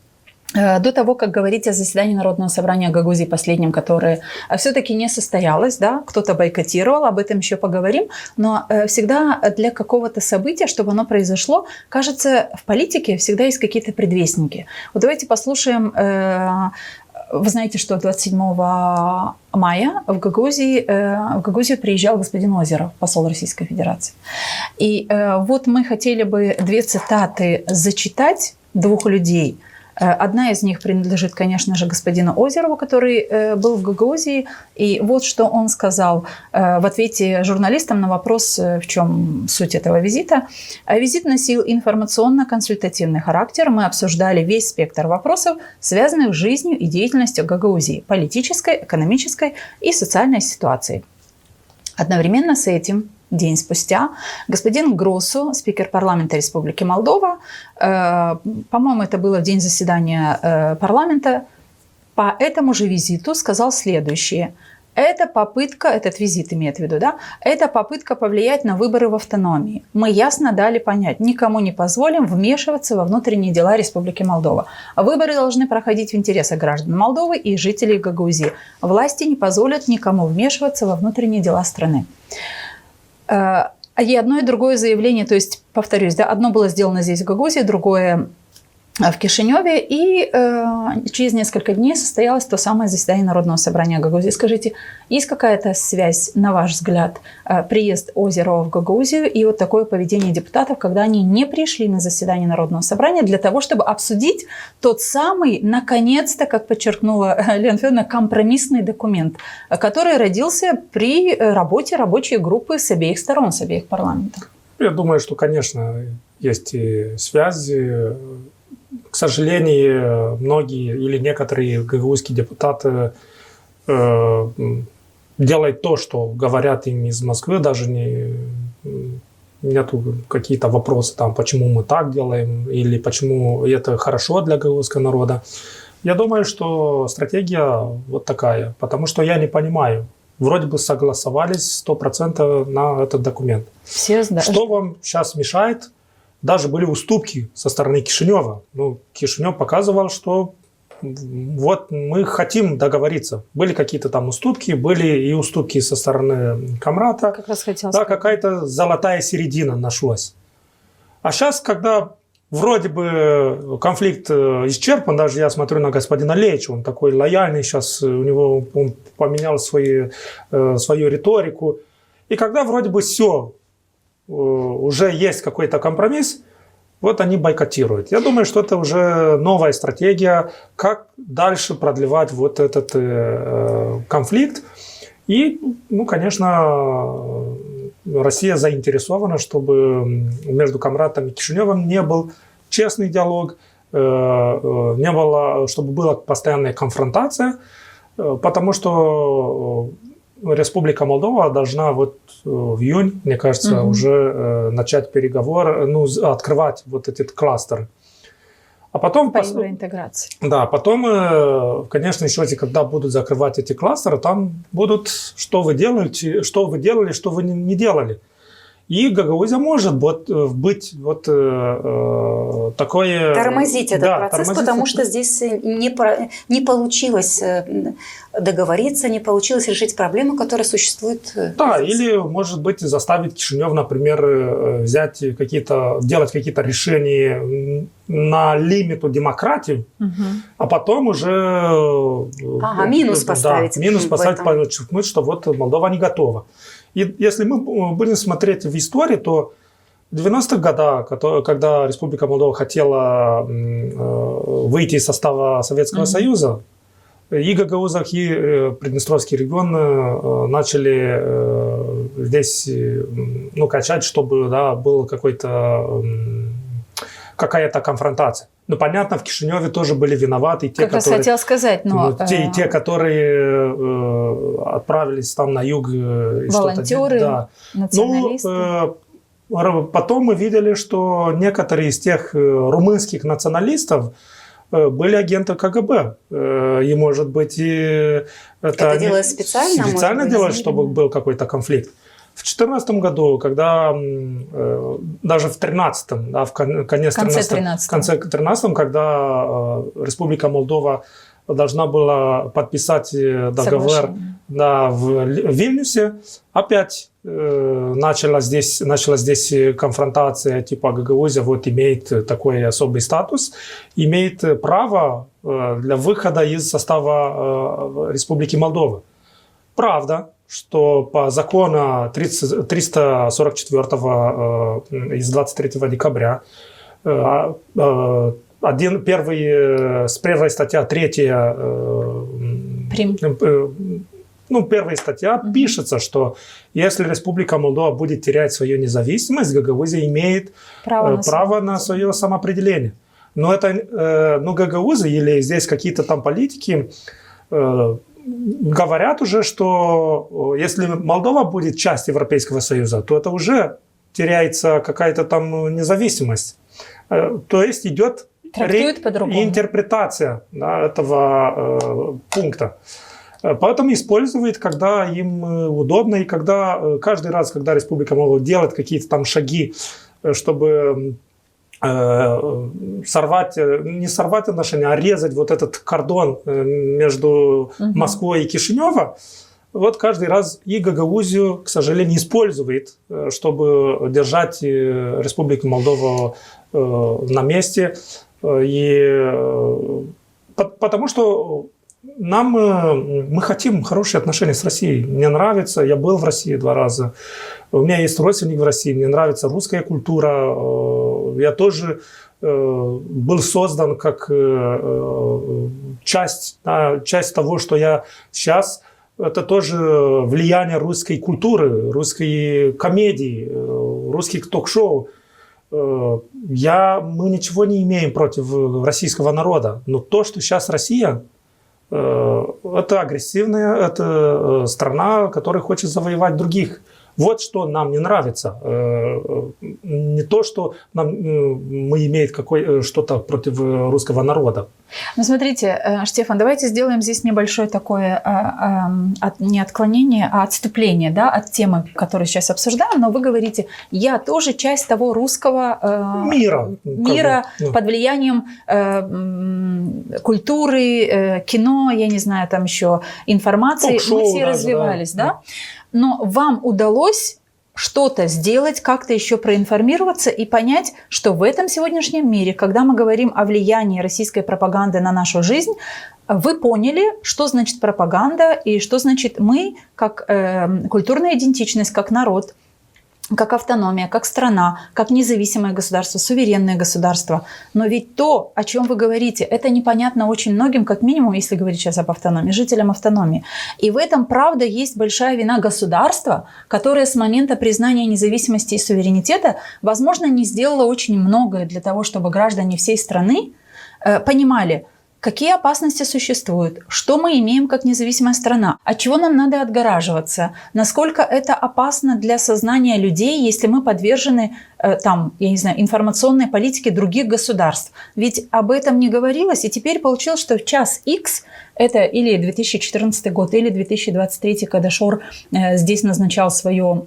до того, как говорить о заседании Народного собрания Гагаузии последнем, которое все-таки не состоялось, да, кто-то бойкотировал, об этом еще поговорим, но всегда для какого-то события, чтобы оно произошло, кажется, в политике всегда есть какие-то предвестники. Вот давайте послушаем. Вы знаете, что 27 мая в Гагаузию приезжал господин Озеров, посол Российской Федерации. И вот мы хотели бы 2 цитаты зачитать двух людей. Одна из них принадлежит, конечно же, господину Озерову, который был в Гагаузии. И вот что он сказал в ответе журналистам на вопрос, в чем суть этого визита. Визит носил информационно-консультативный характер. Мы обсуждали весь спектр вопросов, связанных с жизнью и деятельностью Гагаузии, политической, экономической и социальной ситуацией. Одновременно с этим, день спустя, господин Гросу, спикер парламента Республики Молдова, по-моему, это было в день заседания парламента, по этому же визиту сказал следующее. Это попытка, этот визит имеет в виду, да, это попытка повлиять на выборы в автономии. Мы ясно дали понять, никому не позволим вмешиваться во внутренние дела Республики Молдова. Выборы должны проходить в интересах граждан Молдовы и жителей Гагаузии. Власти не позволят никому вмешиваться во внутренние дела страны. И одно и другое заявление, то есть, повторюсь, да, одно было сделано здесь в Гагаузии, другое в Кишиневе, и через несколько дней состоялось то самое заседание Народного собрания Гагаузии. Скажите, есть какая-то связь, на ваш взгляд, приезд Озерова в Гагаузию и вот такое поведение депутатов, когда они не пришли на заседание Народного собрания для того, чтобы обсудить тот самый, наконец-то, как подчеркнула Лена Федоровна, компромиссный документ, который родился при работе рабочей группы с обеих сторон, с обеих парламентов? Я думаю, что, конечно, есть и связи. К сожалению, многие или некоторые гагаузские депутаты делают то, что говорят им из Москвы, даже нету какие-то вопросы, там, почему мы так делаем, или почему это хорошо для гагаузского народа. Я думаю, что стратегия вот такая, потому что я не понимаю, вроде бы согласовались 100% на этот документ. Все Что вам сейчас мешает? Даже были уступки со стороны Кишинева. Ну, Кишинев показывал, что вот мы хотим договориться. Были какие-то там уступки, были и уступки со стороны Камрата. Как раз хотела Да, сказать. какая-то золотая середина нашлась. А сейчас, когда вроде бы конфликт исчерпан, даже я смотрю на господина Леча, он такой лояльный сейчас, у него он поменял свою риторику. И когда вроде бы все, уже есть какой-то компромисс, вот они бойкотируют. Я думаю, что это уже новая стратегия, как дальше продлевать вот этот конфликт. И, ну, конечно, Россия заинтересована, чтобы между Камратом и Кишиневым не был честный диалог, не было, чтобы была постоянная конфронтация, потому что Республика Молдова должна в июне, мне кажется, уже начать переговоры, открывать вот этот кластер. А потом... По евроинтеграции. Да, потом, в конечном счете, когда будут закрывать эти кластеры, там будут, что вы делали, что вы не делали. И Гагаузия может быть такое... Тормозить этот процесс, потому что здесь не получилось договориться, не получилось решить проблему, которая существует. Да, или, может быть, заставить Кишинев, например, делать какие-то решения на лимиту демократии, а потом уже... минус поставить. Да, минус поставить, подчеркнуть, что вот Молдова не готова. И если мы будем смотреть в истории, то в 90-х годах, когда Республика Молдова хотела выйти из состава Советского Союза, и Гагаузах, и Приднестровский регион начали здесь качать, чтобы была какая-то конфронтация. Ну, понятно, в Кишиневе тоже были виноваты те, как раз хотела сказать, но... те, которые отправились там на юг. Волонтеры, националисты. Потом мы видели, что некоторые из тех румынских националистов были агенты КГБ. И, может быть, это делают специально? Специально делают, чтобы был какой-то конфликт. В 2014 году, когда даже в 2013, в конце 2013, когда Республика Молдова должна была подписать договор в Вильнюсе, опять началась здесь конфронтация, типа Гагаузия имеет такой особый статус, имеет право для выхода из состава Республики Молдова. Правда, что по закону 344 из 23 декабря первая статья, первая статья пишется, что если Республика Молдова будет терять свою независимость, Гагаузия имеет право на свое самоопределение. Но гагаузы или здесь какие-то там политики говорят уже, что если Молдова будет частью Европейского Союза, то это уже теряется какая-то там независимость. То есть идет интерпретация этого пункта. Поэтому используют, когда им удобно, и когда каждый раз, когда Республика Молдова делает какие-то там шаги, чтобы не сорвать отношения, а резать вот этот кордон между Москвой и Кишиневом, вот каждый раз и Гагаузию, к сожалению, использует, чтобы держать Республику Молдова на месте. Потому что мы хотим хорошие отношения с Россией. Мне нравится, я был в России 2 раза. У меня есть родственник в России, мне нравится русская культура. Я тоже был создан как часть того, что я сейчас. Это тоже влияние русской культуры, русской комедии, русских ток-шоу. Мы ничего не имеем против российского народа. Но то, что сейчас Россия, это агрессивная, это страна, которая хочет завоевать других. Вот что нам не нравится. Не то, что мы имеем что-то против русского народа. Ну, смотрите, Штефан, давайте сделаем здесь небольшое такое не отклонение, а отступление, да, от темы, которую сейчас обсуждаем. Но вы говорите, я тоже часть того русского мира под влиянием культуры, кино, я не знаю, там еще информации. Мы все развивались, да? Но вам удалось что-то сделать, как-то еще проинформироваться и понять, что в этом сегодняшнем мире, когда мы говорим о влиянии российской пропаганды на нашу жизнь, вы поняли, что значит пропаганда и что значит мы, как культурная идентичность, как народ, как автономия, как страна, как независимое государство, суверенное государство. Но ведь то, о чем вы говорите, это непонятно очень многим, как минимум, если говорить сейчас об автономии, жителям автономии. И в этом, правда, есть большая вина государства, которое с момента признания независимости и суверенитета, возможно, не сделало очень многое для того, чтобы граждане всей страны понимали, какие опасности существуют, что мы имеем как независимая страна, от чего нам надо отгораживаться, насколько это опасно для сознания людей, если мы подвержены информационной политике других государств. Ведь об этом не говорилось, и теперь получилось, что в час X, это или 2014 год, или 2023, когда Шор здесь назначал свое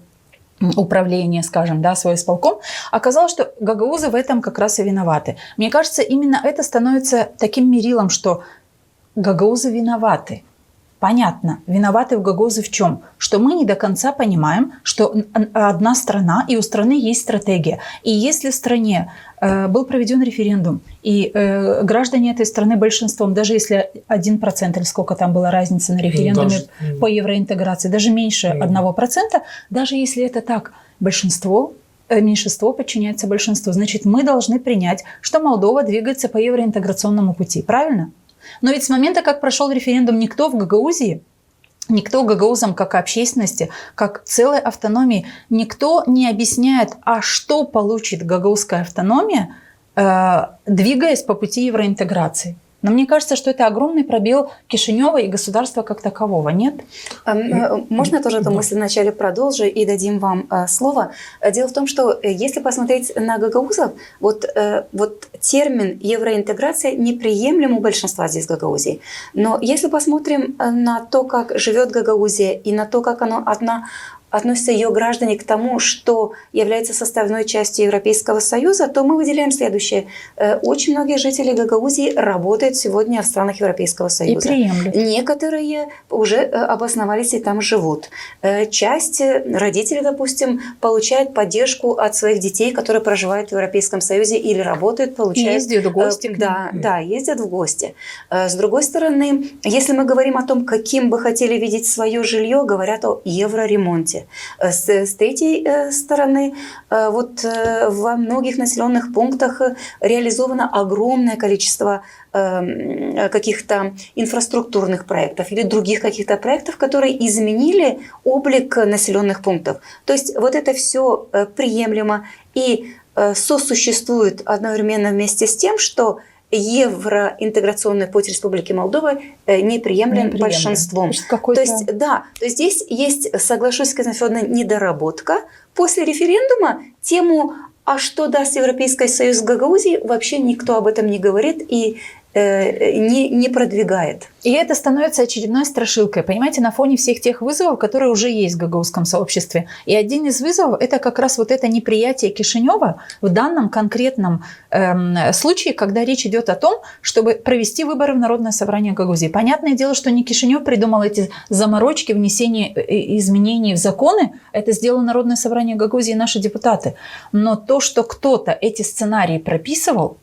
управление, скажем, да, свой исполком, оказалось, что гагаузы в этом как раз и виноваты. Мне кажется, именно это становится таким мерилом, что гагаузы виноваты. Понятно, виноваты в гагаузы в чем? Что мы не до конца понимаем, что одна страна, и у страны есть стратегия. И если в стране был проведен референдум, и граждане этой страны большинством, даже если 1% или сколько там была разница на референдуме по евроинтеграции, даже меньше 1%, даже если это так, меньшинство подчиняется большинству, значит, мы должны принять, что Молдова двигается по евроинтеграционному пути. Правильно? Но ведь с момента, как прошел референдум, никто гагаузам как общественности, как целой автономии, никто не объясняет, а что получит гагаузская автономия, двигаясь по пути евроинтеграции. Но мне кажется, что это огромный пробел Кишинева и государства как такового, нет? Можно тоже эту мысль вначале продолжу и дадим вам слово. Дело в том, что если посмотреть на гагаузов, вот термин евроинтеграция неприемлем у большинства здесь Гагаузии. Но если посмотрим на то, как живет Гагаузия и на то, как относятся ее граждане к тому, что является составной частью Европейского Союза, то мы выделяем следующее. Очень многие жители Гагаузии работают сегодня в странах Европейского Союза. И приемлют. Некоторые уже обосновались и там живут. Часть родителей, допустим, получает поддержку от своих детей, которые проживают в Европейском Союзе или работают, получают... Ездят в гости. Да, ездят в гости. С другой стороны, если мы говорим о том, каким бы хотели видеть свое жилье, говорят о евроремонте. С третьей стороны, во многих населенных пунктах реализовано огромное количество каких-то инфраструктурных проектов или других каких-то проектов, которые изменили облик населенных пунктов. То есть вот это все приемлемо и сосуществует одновременно вместе с тем, что евроинтеграционный путь Республики Молдова неприемлем большинством. То есть здесь есть, соглашусь, наверное, недоработка. После референдума тему «А что даст Европейский Союз Гагаузии?» вообще никто об этом не говорит и не продвигает. И это становится очередной страшилкой, понимаете, на фоне всех тех вызовов, которые уже есть в гагаузском сообществе. И один из вызовов – это как раз вот это неприятие Кишинева в данном конкретном случае, когда речь идет о том, чтобы провести выборы в Народное собрание Гагаузии. Понятное дело, что не Кишинев придумал эти заморочки, внесение изменений в законы, это сделало Народное собрание Гагаузии и наши депутаты. Но то, что кто-то эти сценарии прописывал,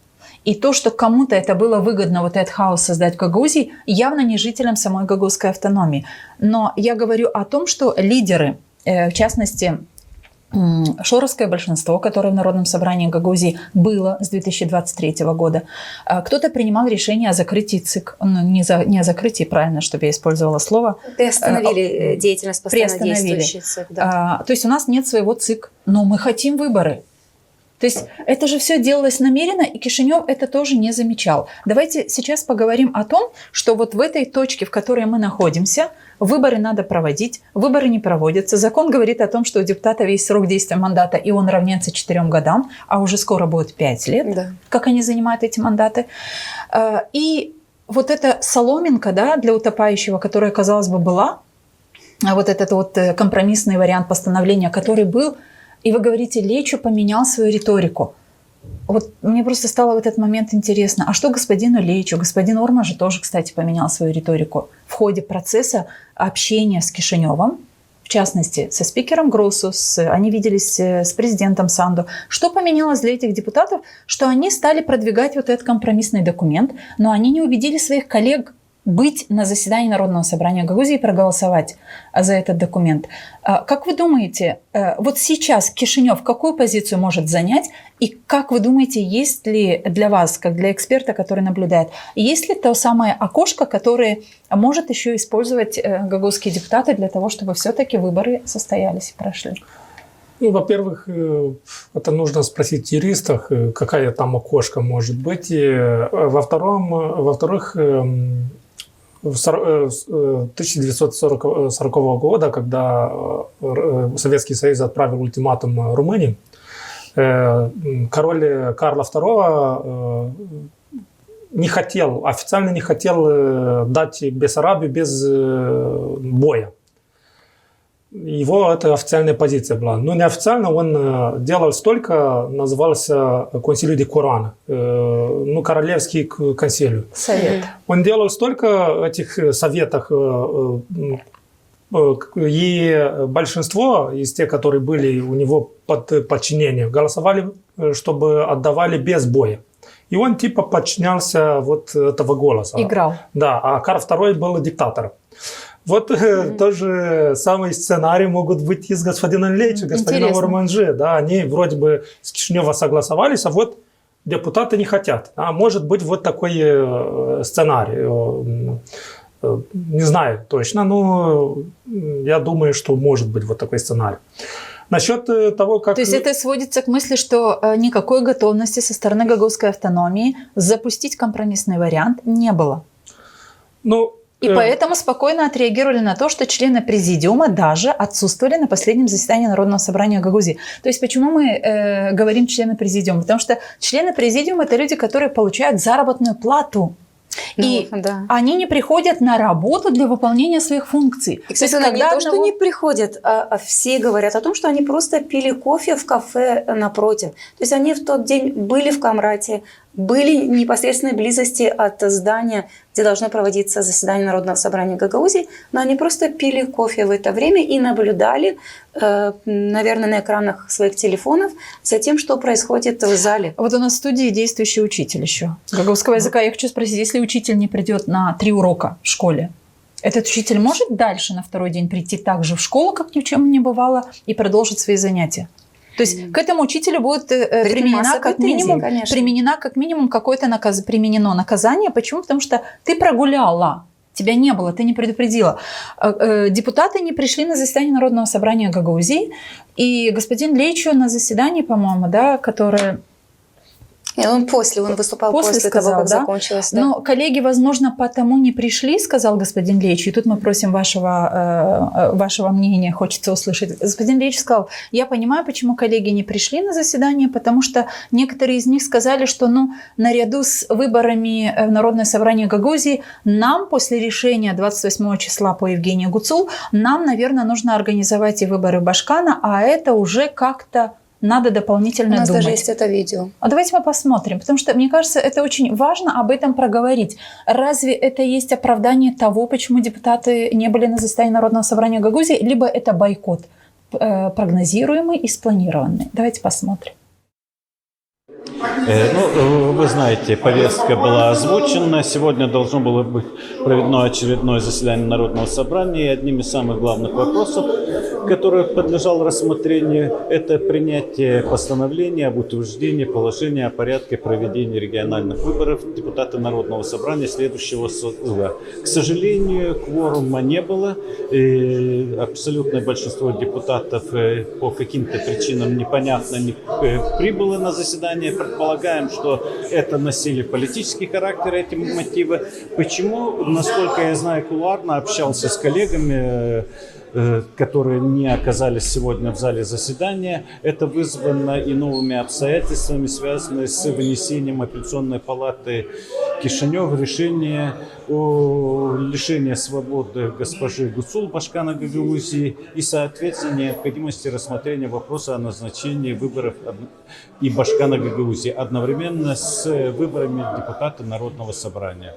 и то, что кому-то это было выгодно, вот этот хаос создать в Гагаузии, явно не жителям самой гагаузской автономии. Но я говорю о том, что лидеры, в частности, шоровское большинство, которое в Народном собрании Гагаузии было с 2023 года, кто-то принимал решение о закрытии ЦИК. Не о закрытии, правильно, чтобы я использовала слово. Приостановили деятельность постоянно действующей ЦИК. Да. То есть у нас нет своего ЦИК, но мы хотим выборы. То есть это же все делалось намеренно, и Кишинев это тоже не замечал. Давайте сейчас поговорим о том, что вот в этой точке, в которой мы находимся, выборы надо проводить, выборы не проводятся. Закон говорит о том, что у депутатов есть срок действия мандата, и он равняется 4 годам, а уже скоро будет 5 лет, Да. как они занимают эти мандаты. И вот эта соломинка, да, для утопающего, которая, казалось бы, была, вот этот вот компромиссный вариант постановления, который был, и вы говорите, Лечо поменял свою риторику. Вот мне просто стало в этот момент интересно, а что господину Лечу? Господин Орма же тоже, кстати, поменял свою риторику в ходе процесса общения с Кишиневым, в частности, со спикером Гросу, они виделись с президентом Санду. Что поменялось для этих депутатов? Что они стали продвигать вот этот компромиссный документ, но они не убедили своих коллег быть на заседании Народного собрания Гагаузии и проголосовать за этот документ. Как вы думаете, вот сейчас Кишинев какую позицию может занять? И как вы думаете, есть ли для вас, как для эксперта, который наблюдает, есть ли то самое окошко, которое может еще использовать гагаузские депутаты для того, чтобы все-таки выборы состоялись и прошли? Ну, во-первых, это нужно спросить юристов, какая там окошко может быть. И, во-вторых, в 1940 года, когда Советский Союз отправил ультиматум Румынии, король Карла II официально не хотел дать Бессарабию без боя. Его это официальная позиция была. Но неофициально он делал столько, назывался Консилио де Корана, королевский консилиум. Совет. Он делал столько этих советов, и большинство из тех, которые были у него под подчинением, голосовали, чтобы отдавали без боя. И он типа подчинялся вот этого голоса. Играл. Да, а Карл II был диктатором. Вот тот же самый сценарий могут быть и с господином Лечо, господином Орманже. Да, они вроде бы с Кишинева согласовались, а вот депутаты не хотят. А может быть вот такой сценарий. Не знаю точно, но я думаю, что может быть вот такой сценарий. Насчет того, как... То есть это сводится к мысли, что никакой готовности со стороны гагаузской автономии запустить компромиссный вариант не было. И поэтому спокойно отреагировали на то, что члены президиума даже отсутствовали на последнем заседании Народного собрания Гагаузии. То есть почему мы говорим члены президиума? Потому что члены президиума – это люди, которые получают заработную плату. И они не приходят на работу для выполнения своих функций. И, кстати, не то, что не приходят, а все говорят о том, что они просто пили кофе в кафе напротив. То есть они в тот день были в Камрате, были в непосредственной близости от здания, где должно проводиться заседание Народного собрания Гагаузии, но они просто пили кофе в это время и наблюдали, наверное, на экранах своих телефонов за тем, что происходит в зале. Вот у нас в студии действующий учитель еще гагаузского языка. Я хочу спросить, если учитель не придет на 3 урока в школе, этот учитель может дальше на второй день прийти также в школу, как ни в чем не бывало, и продолжить свои занятия? То есть к этому учителю будет применено как минимум какое-то применено наказание. Почему? Потому что ты прогуляла, тебя не было, ты не предупредила. Депутаты не пришли на заседание Народного собрания Гагаузии, и господин Лечо на заседании, по-моему, да, которое... Он выступал после того, как закончилось. Да. Но коллеги, возможно, потому не пришли, сказал господин Лечо. И тут мы просим вашего мнения, хочется услышать. Господин Лечо сказал, я понимаю, почему коллеги не пришли на заседание, потому что некоторые из них сказали, что наряду с выборами в Народное собрание Гагаузии нам после решения 28 числа по Евгению Гуцул, нам, наверное, нужно организовать и выборы Башкана, а это уже как-то надо дополнительно думать. У нас даже есть это видео. А давайте мы посмотрим, потому что, мне кажется, это очень важно об этом проговорить. Разве это есть оправдание того, почему депутаты не были на заседании Народного собрания Гагаузии, либо это бойкот прогнозируемый и спланированный? Давайте посмотрим. Вы знаете, повестка была озвучена. Сегодня должно было быть проведено очередное заседание Народного собрания. И одним из самых главных вопросов, который подлежал рассмотрению, это принятие постановления об утверждении положения о порядке проведения региональных выборов депутата Народного собрания следующего созыва. К сожалению, кворума не было. И абсолютное большинство депутатов по каким-то причинам непонятно не прибыло на заседание. Предполагаем, что это носили политический характер, эти мотивы. Почему? Насколько я знаю, кулуарно общался с коллегами, которые не оказались сегодня в зале заседания. Это вызвано и новыми обстоятельствами, связанными с вынесением апелляционной палаты Кишинев решения о лишении свободы госпожи Гуцул Башкана Гагаузии и, соответственно, необходимости рассмотрения вопроса о назначении выборов и Башкана Гагаузии одновременно с выборами депутата Народного собрания.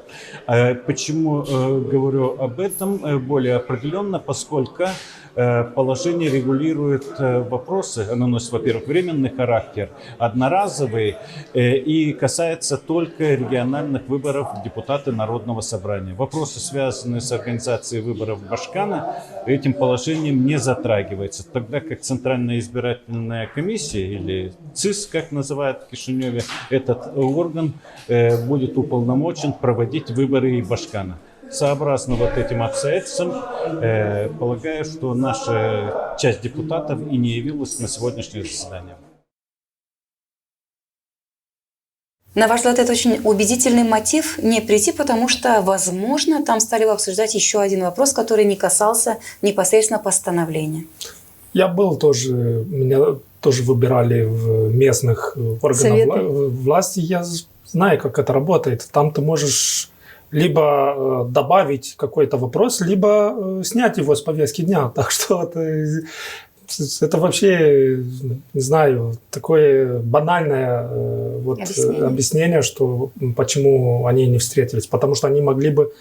Почему говорю об этом более определенно? Поскольку положение регулирует вопросы, оно носит, во-первых, временный характер, одноразовый и касается только региональных выборов депутата Народного собрания. Вопросы, связанные с организацией выборов Башкана, этим положением не затрагиваются, тогда как Центральная избирательная комиссия, или ЦИС, как называют в Кишиневе, этот орган будет уполномочен проводить выборы и Башкана. Сообразно вот этим обстоятельствам, полагаю, что наша часть депутатов и не явилась на сегодняшнее заседание. На ваш взгляд, это очень убедительный мотив не прийти, потому что, возможно, там стали бы обсуждать еще один вопрос, который не касался непосредственно постановления. Я был тоже, меня тоже выбирали в местных органах власти. Я знаю, как это работает. Там ты можешь либо добавить какой-то вопрос, либо снять его с повестки дня. Так что это вообще, не знаю, такое банальное объяснение, что почему они не встретились. Потому что они могли бы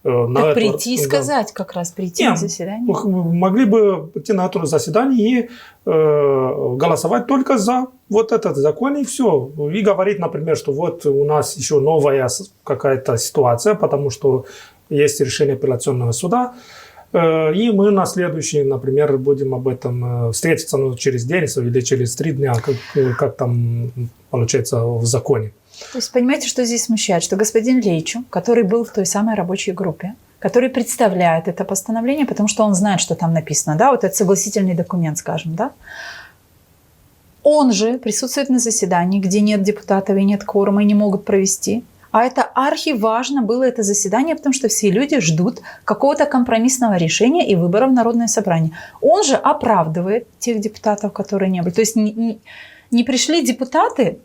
прийти и сказать, как раз прийти на заседание. Могли бы прийти на это заседание и голосовать только за вот этот закон, и все. И говорить, например, что вот у нас еще новая какая-то ситуация, потому что есть решение апелляционного суда, и мы на следующий, например, будем об этом встретиться через день или через 3 дня, как там получается в законе. То есть понимаете, что здесь смущает? Что господин Лейчу, который был в той самой рабочей группе, который представляет это постановление, потому что он знает, что там написано, да, вот этот согласительный документ, скажем, да, он же присутствует на заседании, где нет депутатов и нет кворума, и не могут провести. А это архиважно было это заседание, потому что все люди ждут какого-то компромиссного решения и выборов в Народное собрание. Он же оправдывает тех депутатов, которые не были. То есть не пришли депутаты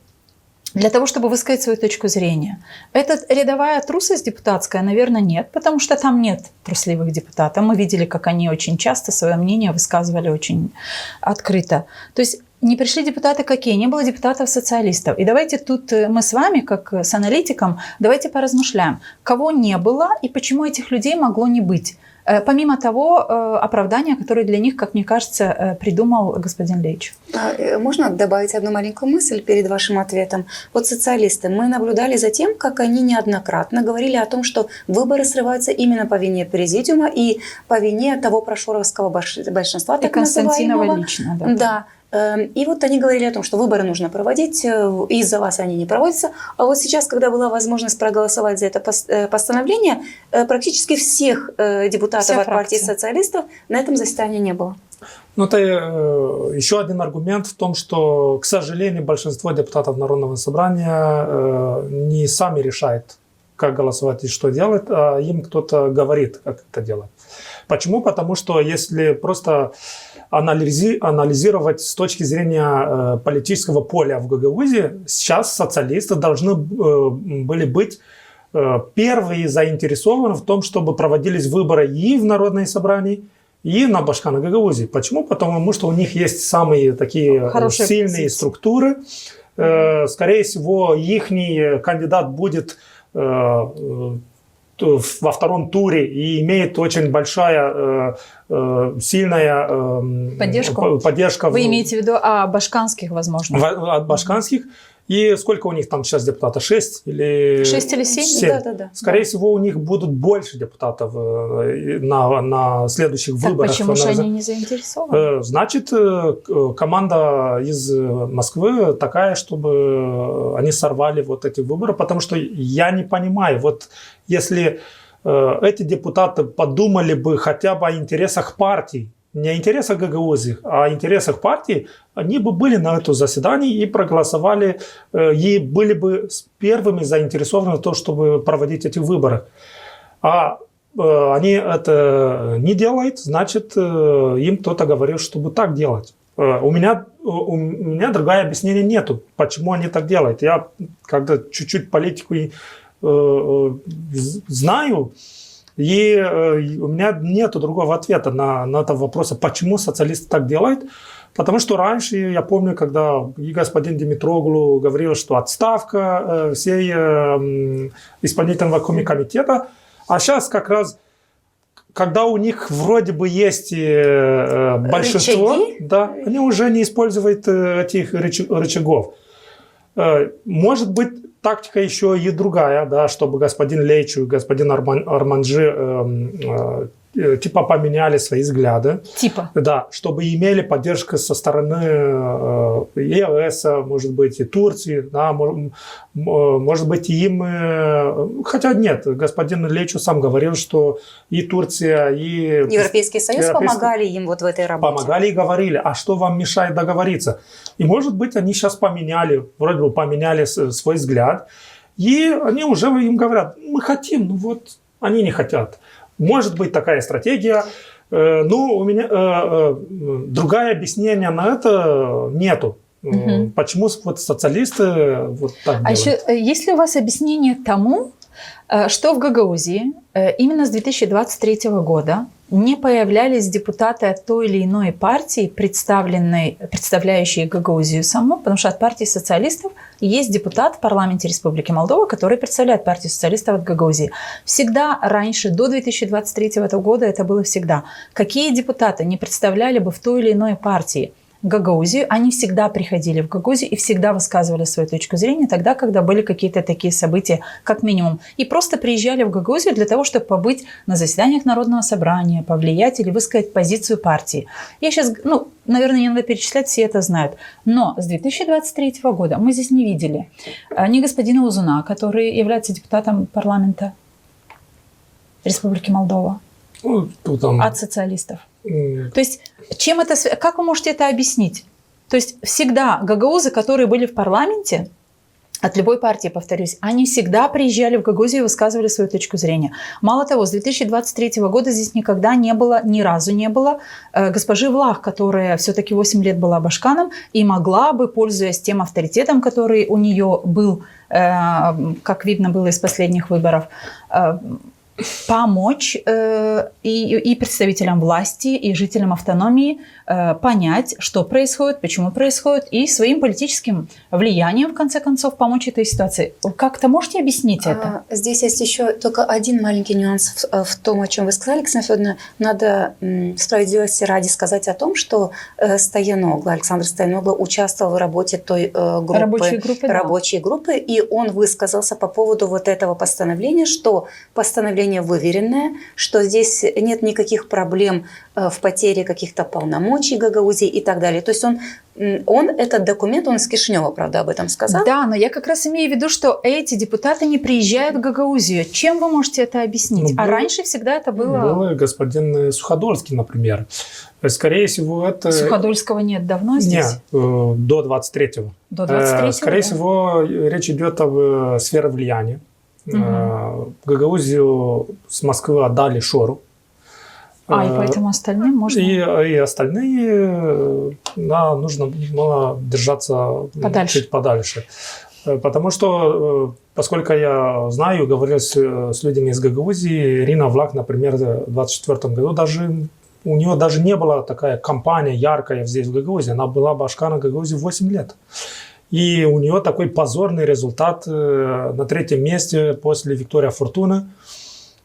для того, чтобы высказать свою точку зрения. Это рядовая трусость депутатская, наверное, нет, потому что там нет трусливых депутатов. Мы видели, как они очень часто свое мнение высказывали очень открыто. То есть не пришли депутаты какие? Не было депутатов-социалистов. И давайте тут мы с вами, как с аналитиком, давайте поразмышляем, кого не было и почему этих людей могло не быть. Помимо того оправдания, которое для них, как мне кажется, придумал господин Лейч. Можно добавить одну маленькую мысль перед вашим ответом? Вот социалисты, мы наблюдали за тем, как они неоднократно говорили о том, что выборы срываются именно по вине президиума и по вине того прошоровского большинства, и так Константинова лично. Да. И вот они говорили о том, что выборы нужно проводить, из-за вас они не проводятся. А вот сейчас, когда была возможность проголосовать за это постановление, практически всех депутатов от партии социалистов на этом заседании не было. Ну, это еще один аргумент в том, что, к сожалению, большинство депутатов Народного собрания не сами решают, как голосовать и что делать, а им кто-то говорит, как это делать. Почему? Потому что если просто анализировать с точки зрения политического поля в Гагаузии, сейчас социалисты должны были быть первые заинтересованы в том, чтобы проводились выборы и в Народное собрание, и на Башкана Гагаузии. Почему? Потому что у них есть самые такие сильные структуры. Скорее всего, их кандидат будет во втором туре и имеет очень большое сильная поддержка. Вы имеете в виду о башканских, возможно? От башканских. И сколько у них там сейчас депутатов? 6 или 6 или 7? Да. Скорее всего, у них будут больше депутатов на следующих выборах. Почему же они не заинтересованы? Значит, команда из Москвы такая, чтобы они сорвали вот эти выборы, потому что я не понимаю, вот если эти депутаты подумали бы хотя бы о интересах партий, не о интересах Гагаузии, а о интересах партии, они бы были на этом заседании и проголосовали, и были бы первыми заинтересованы в том, чтобы проводить эти выборы. А они это не делают, значит, им кто-то говорил, чтобы так делать. У меня другое объяснение нету, почему они так делают. Я когда чуть-чуть политику знаю, и у меня нет другого ответа на этот вопрос, почему социалисты так делают. Потому что раньше, я помню, когда и господин Димитроглу говорил, что отставка всей исполнительного комитета, а сейчас как раз, когда у них вроде бы есть большинство, да, они уже не используют этих рычагов. Может быть, тактика еще и другая, да, чтобы господин Лейчу и господин Арманджи типа поменяли свои взгляды. Типа? Да, чтобы имели поддержку со стороны ЕС, может быть, и Турции, да, может быть, и им... Хотя нет, господин Лейчу сам говорил, что и Турция, и... Европейский Союз помогали им вот в этой работе. Помогали и говорили, а что вам мешает договориться? И, может быть, они сейчас поменяли, вроде бы поменяли свой взгляд, и они уже им говорят, мы хотим, ну вот, они не хотят. Может быть такая стратегия, но у меня другое объяснение на это нету. Почему вот социалисты вот так делают? Еще, есть ли у вас объяснение тому, что в Гагаузии именно с 2023 года не появлялись депутаты от той или иной партии, представляющие Гагаузию саму, потому что от партии социалистов есть депутат в парламенте Республики Молдова, который представляет партию социалистов от Гагаузии. Всегда раньше, до 2023 года это было всегда. Какие депутаты не представляли бы в той или иной партии Гагаузию, они всегда приходили в Гагаузию и всегда высказывали свою точку зрения тогда, когда были какие-то такие события, как минимум. И просто приезжали в Гагаузию для того, чтобы побыть на заседаниях Народного собрания, повлиять или высказать позицию партии. Я сейчас, наверное, не надо перечислять, все это знают. Но с 2023 года мы здесь не видели ни господина Узуна, который является депутатом парламента Республики Молдова, от социалистов. То есть, как вы можете это объяснить? То есть, всегда гагаузы, которые были в парламенте, от любой партии, повторюсь, они всегда приезжали в Гагаузию и высказывали свою точку зрения. Мало того, с 2023 года здесь никогда не было, ни разу не было госпожи Влах, которая все-таки 8 лет была башканом и могла бы, пользуясь тем авторитетом, который у нее был, как видно было из последних выборов, помочь и представителям власти, и жителям автономии понять, что происходит, почему происходит, и своим политическим влиянием, в конце концов, помочь этой ситуации. Как-то можете объяснить это? Здесь есть еще только один маленький нюанс в том, о чем вы сказали, Оксана Федоровна. Надо справедливости ради сказать о том, что Александр Стояноглу участвовал в работе той рабочей группы, и он высказался по поводу вот этого постановления, что постановление выверенное, что здесь нет никаких проблем в потере каких-то полномочий Гагаузии и так далее. То есть он этот документ, он из Кишинева, правда, об этом сказал. Да, но я как раз имею в виду, что эти депутаты не приезжают в Гагаузию. Чем вы можете это объяснить? Раньше всегда это было... Был господин Суходольский, например. Скорее всего, это... Суходольского нет давно здесь? Нет, до 23-го. До 23-го? Скорее всего, речь идет о сфере влияния. Гагаузию с Москвы отдали Шору. И поэтому остальным можно... И остальные нужно было держаться чуть подальше. Потому что, поскольку я знаю, говорил с людьми из Гагаузии, Ирина Влах, например, в 2024 году у нее даже не была такая кампания яркая здесь в Гагаузии. Она была башкана Гагаузии 8 лет. И у нее такой позорный результат на 3-м месте после Виктория Фортуна.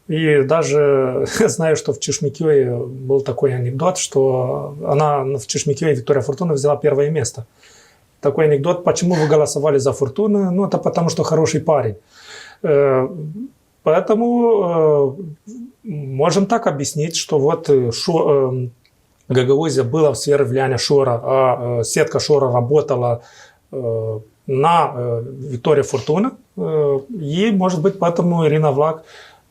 И даже знаю, что в Чешмекёе был такой анекдот, что она в Чешмекёе Виктория Фортуна взяла первое место. Такой анекдот, почему вы голосовали за Фортуну? Ну, это потому, что хороший парень. Поэтому можем так объяснить, что вот Гагаузия была в сфере влияния Шора, а сетка Шора работала на Виктории Фортуна. И, может быть, поэтому Ирина Влак,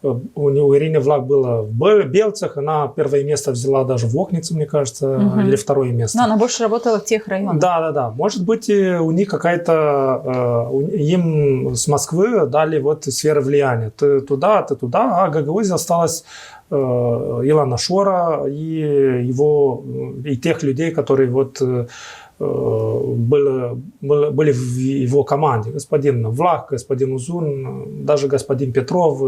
у Ирины Влак было в Белцах, она первое место взяла даже в Окнице, мне кажется, или второе место. Но она больше работала в тех районах. Да. Может быть, у них какая-то... Им с Москвы дали вот сферы влияния. Ты туда, а Гагаузия осталась Илана Шора и тех людей, которые вот... были в его команде. Господин Влах, господин Узун, даже господин Петров,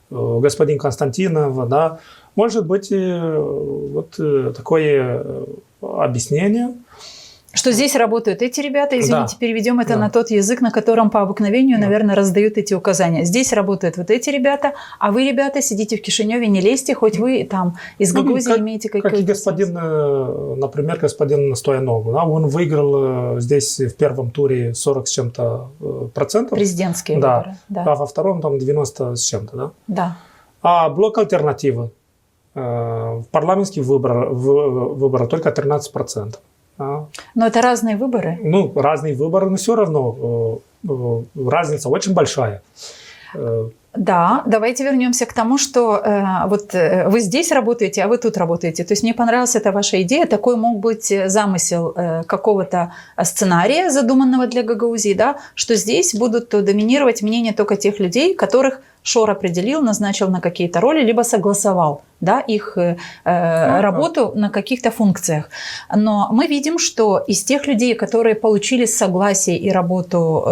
господин Константинов. Да. Может быть, вот такое объяснение. Что здесь работают эти ребята, извините, Да. переведем это Да. на тот язык, на котором по обыкновению, наверное, раздают эти указания. Здесь работают вот эти ребята, а вы, ребята, сидите в Кишиневе, не лезьте, хоть вы там из Гагаузии имеете какие-то... Как и господин, например, господин Стоянов. Да, он выиграл здесь в первом туре 40 с чем-то процентов. Президентские выборы. Да. А во втором там 90 с чем-то. Да? Да. А блок альтернативы в парламентских выборах только 13%. Да. Но это разные выборы. Ну, разные выборы, но все равно разница очень большая. Да, давайте вернемся к тому, что вы здесь работаете, а вы тут работаете. То есть мне понравилась эта ваша идея. Такой мог быть замысел какого-то сценария, задуманного для Гагаузии, да, что здесь будут доминировать мнения только тех людей, которых Шор определил, назначил на какие-то роли, либо согласовал, да, их работу на каких-то функциях. Но мы видим, что из тех людей, которые получили согласие и работу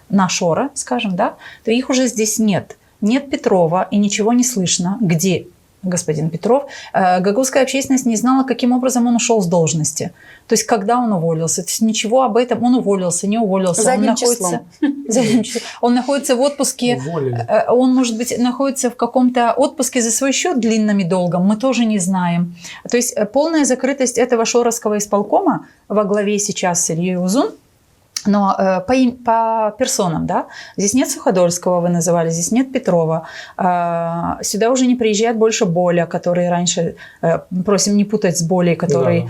на Шора, скажем, да, то их уже здесь нет. Нет Петрова, и ничего не слышно, где господин Петров. Гагаузская общественность не знала, каким образом он ушел с должности. То есть, когда он уволился. То есть, ничего об этом. Он уволился, не уволился. Задним числом. Он находится в отпуске. Уволили. Он, может быть, находится в каком-то отпуске за свой счет длинным и долгом. Мы тоже не знаем. То есть, полная закрытость этого шоровского исполкома во главе сейчас с Ильей Узун. Но по персонам, да, здесь нет Суходольского, вы называли, здесь нет Петрова. Сюда уже не приезжает больше Боля, который раньше, просим не путать с Болей, который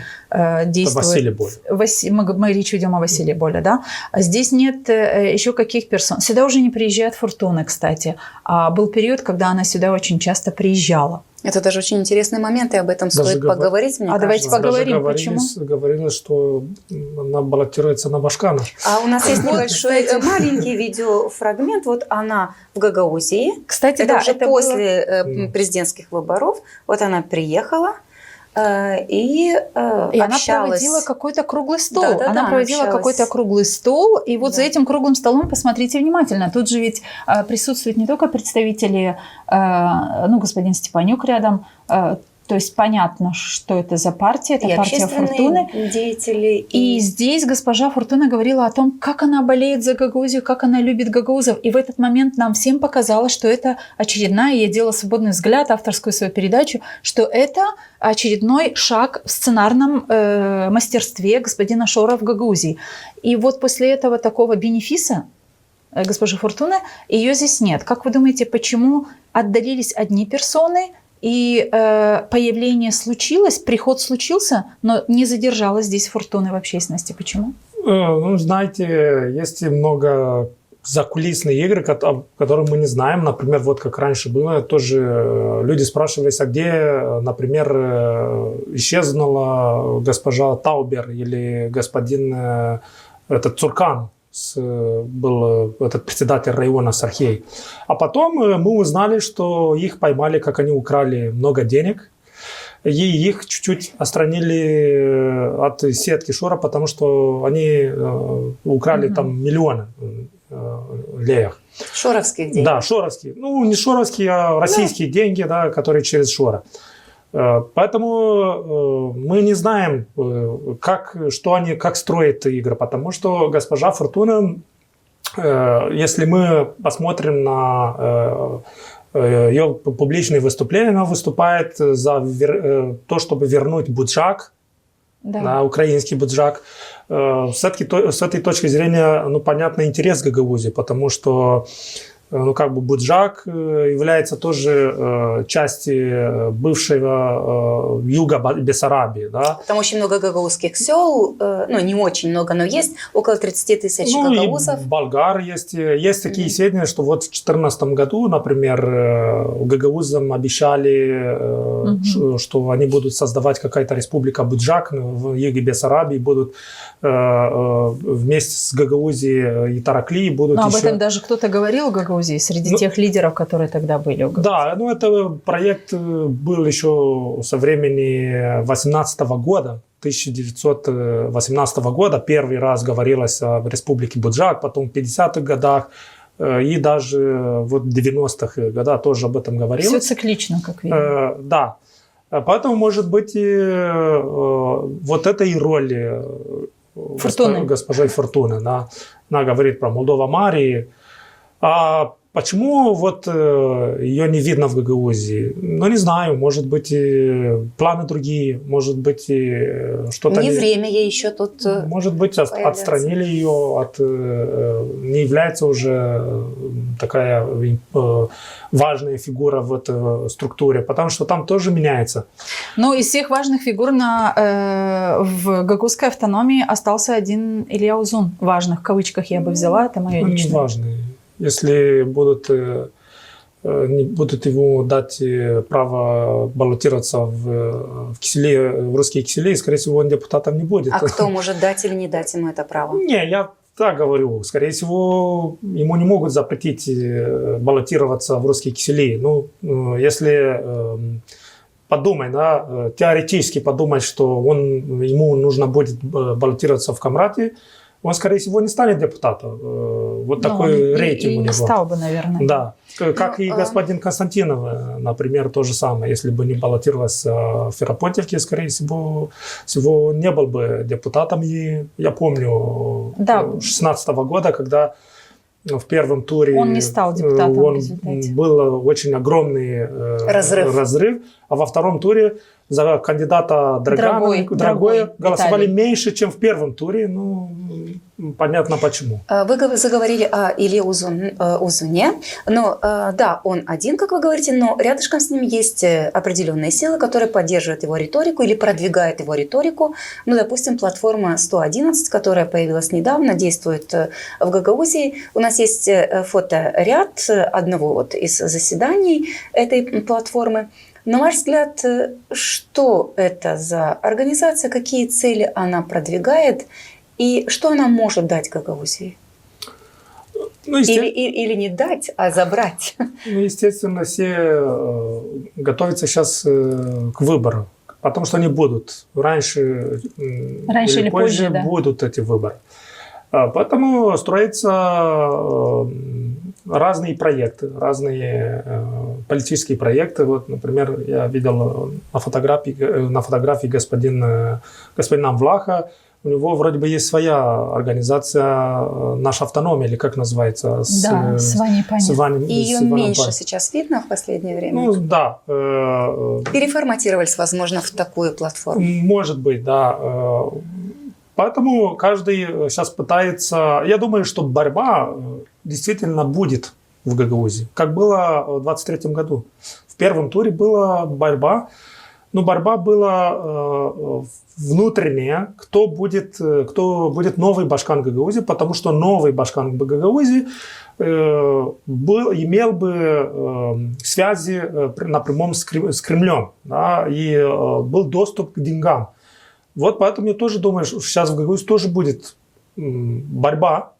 действует. Василий Боль. Мы речь ведем о Василии Боле, да. Здесь нет еще каких персон. Сюда уже не приезжает Фортуна, кстати. А был период, когда она сюда очень часто приезжала. Это даже очень интересный момент, и об этом Даже стоит поговорить, мне кажется. давайте поговорим, почему. Говорилось, что она баллотируется на Башкана. А у нас есть небольшой, маленький видеофрагмент. Вот она в Гагаузии. Кстати, это да, уже это после президентских выборов. Вот она приехала. И она проводила какой-то круглый стол. Да, она проводила какой-то круглый стол. И вот за этим круглым столом посмотрите внимательно. Тут же ведь присутствуют не только представители, господин Степанюк рядом. То есть понятно, что это за партия. Это и партия Фортуны. Деятели. И здесь госпожа Фортуна говорила о том, как она болеет за Гагаузию, как она любит гагаузов. И в этот момент нам всем показалось, что это очередная, я делала «Свободный взгляд», авторскую свою передачу, что это очередной шаг в сценарном мастерстве господина Шора в Гагаузии. И вот после этого такого бенефиса госпожи Фортуны ее здесь нет. Как вы думаете, почему отдалились одни персоны, и появление случилось, приход случился, но не задержалась здесь Фортуны в общественности? Почему? Ну, знаете, есть много закулисные игры, которые мы не знаем. Например, вот как раньше было, тоже люди спрашивались, а где, например, исчезнула госпожа Таубер или господин Цуркан. Был этот председатель района Сархей. А потом мы узнали, что их поймали, как они украли много денег. И их чуть-чуть отстранили от сетки Шора, потому что они украли там миллионы леях. Шоровских денег. Да, шоровские. Ну, не шоровские, а российские деньги, да, которые через Шора. Поэтому мы не знаем, как строят игры, потому что госпожа Фортуна, если мы посмотрим на ее публичные выступления, она выступает за то, чтобы вернуть Буджак, Да. украинский Буджак. С этой точки зрения, понятный интерес к Гагаузии, потому что Буджак является тоже частью бывшего юга Бессарабии. Да? Там очень много гагаузских сел, не очень много, но есть около 30 тысяч гагаузов. И болгар есть. Есть такие сведения, что вот в 2014 году, например, гагаузам обещали, что они будут создавать какая-то республика Буджак в юге Бессарабии, будут вместе с Гагаузией и Таракли будут Но еще... об этом даже кто-то говорил в Гагаузии среди тех лидеров, которые тогда были в Гагаузии. Да, это проект был еще со времени 18 года. 1918 года первый раз говорилось о республике Буджак, потом в 50-х годах и даже в 90-х годах тоже об этом говорилось. Все циклично, как видно. Да. Поэтому, может быть, вот это и роль госпожи Фортуны. Она говорит про Молдова Марии. А почему ее не видно в Гагаузии? Не знаю, может быть, планы другие, может быть, что-то... Не время ей еще тут может быть, отстранили ее, не является уже такая важная фигура в этой структуре, потому что там тоже меняется. Но из всех важных фигур в гагаузской автономии остался один Илья Узун. Важных, в кавычках я бы взяла, это мое личное. Не важный. Если не будут ему дать право баллотироваться в русские киселе, скорее всего, он депутатом не будет. А кто может дать или не дать ему это право? Не, я так говорю. Скорее всего, ему не могут запретить баллотироваться в русские кисели. Если подумать, теоретически подумать, что ему нужно будет баллотироваться в Камрате, он, скорее всего, не станет депутатом. Такой рейтинг у него. Не стал бы, наверное. Да. Как и господин Константинов, например, то же самое. Если бы не баллотировался в Ферапонтьевке, скорее всего, не был бы депутатом. И я помню 2016 года, когда в первом туре он не стал депутатом в результате. Был очень огромный разрыв, а во втором туре за кандидата Драгоя голосовали меньше, чем в первом туре. Понятно почему. Вы заговорили о Илье Узуне. Но да, он один, как вы говорите, но рядышком с ним есть определенные силы, которые поддерживают его риторику или продвигают его риторику. Допустим, платформа 111, которая появилась недавно, действует в Гагаузии. У нас есть фоторяд одного из заседаний этой платформы. На ваш взгляд, что это за организация, какие цели она продвигает и что она может дать Гагаузии? Или не дать, а забрать? Естественно, все готовятся сейчас к выборам, потому что они будут. Раньше или позже будут эти выборы. Поэтому строятся разные проекты, разные политические проекты. Например, я видел на фотографии господина Влаха. У него вроде бы есть своя организация «Наша автономия», или как называется? С Ваней Панин. И ее меньше сейчас видно в последнее время? Да. Переформатировались, возможно, в такую платформу? Может быть, да. Поэтому каждый сейчас пытается... Я думаю, что борьба действительно будет в Гагаузии, как было в 2023 году. В первом туре была борьба, но борьба была внутренняя, кто будет новый Башкан Гагаузии, потому что новый Башкан Гагаузии имел бы связи напрямую с Кремлем, да, и был доступ к деньгам. Поэтому я тоже думаю, что сейчас в Гагаузии тоже будет борьба.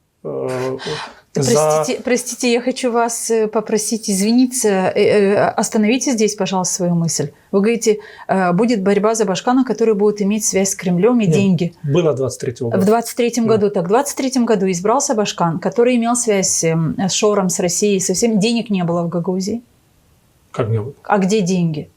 Простите, я хочу вас попросить извиниться. Остановите здесь, пожалуйста, свою мысль. Вы говорите, будет борьба за Башкана, который будет иметь связь с Кремлем и деньги. Было в 23-м году. В 23-м году. Так, в 23-м году избрался Башкан, который имел связь с Шором, с Россией, совсем денег не было в Гагаузии. Как не было? А где деньги?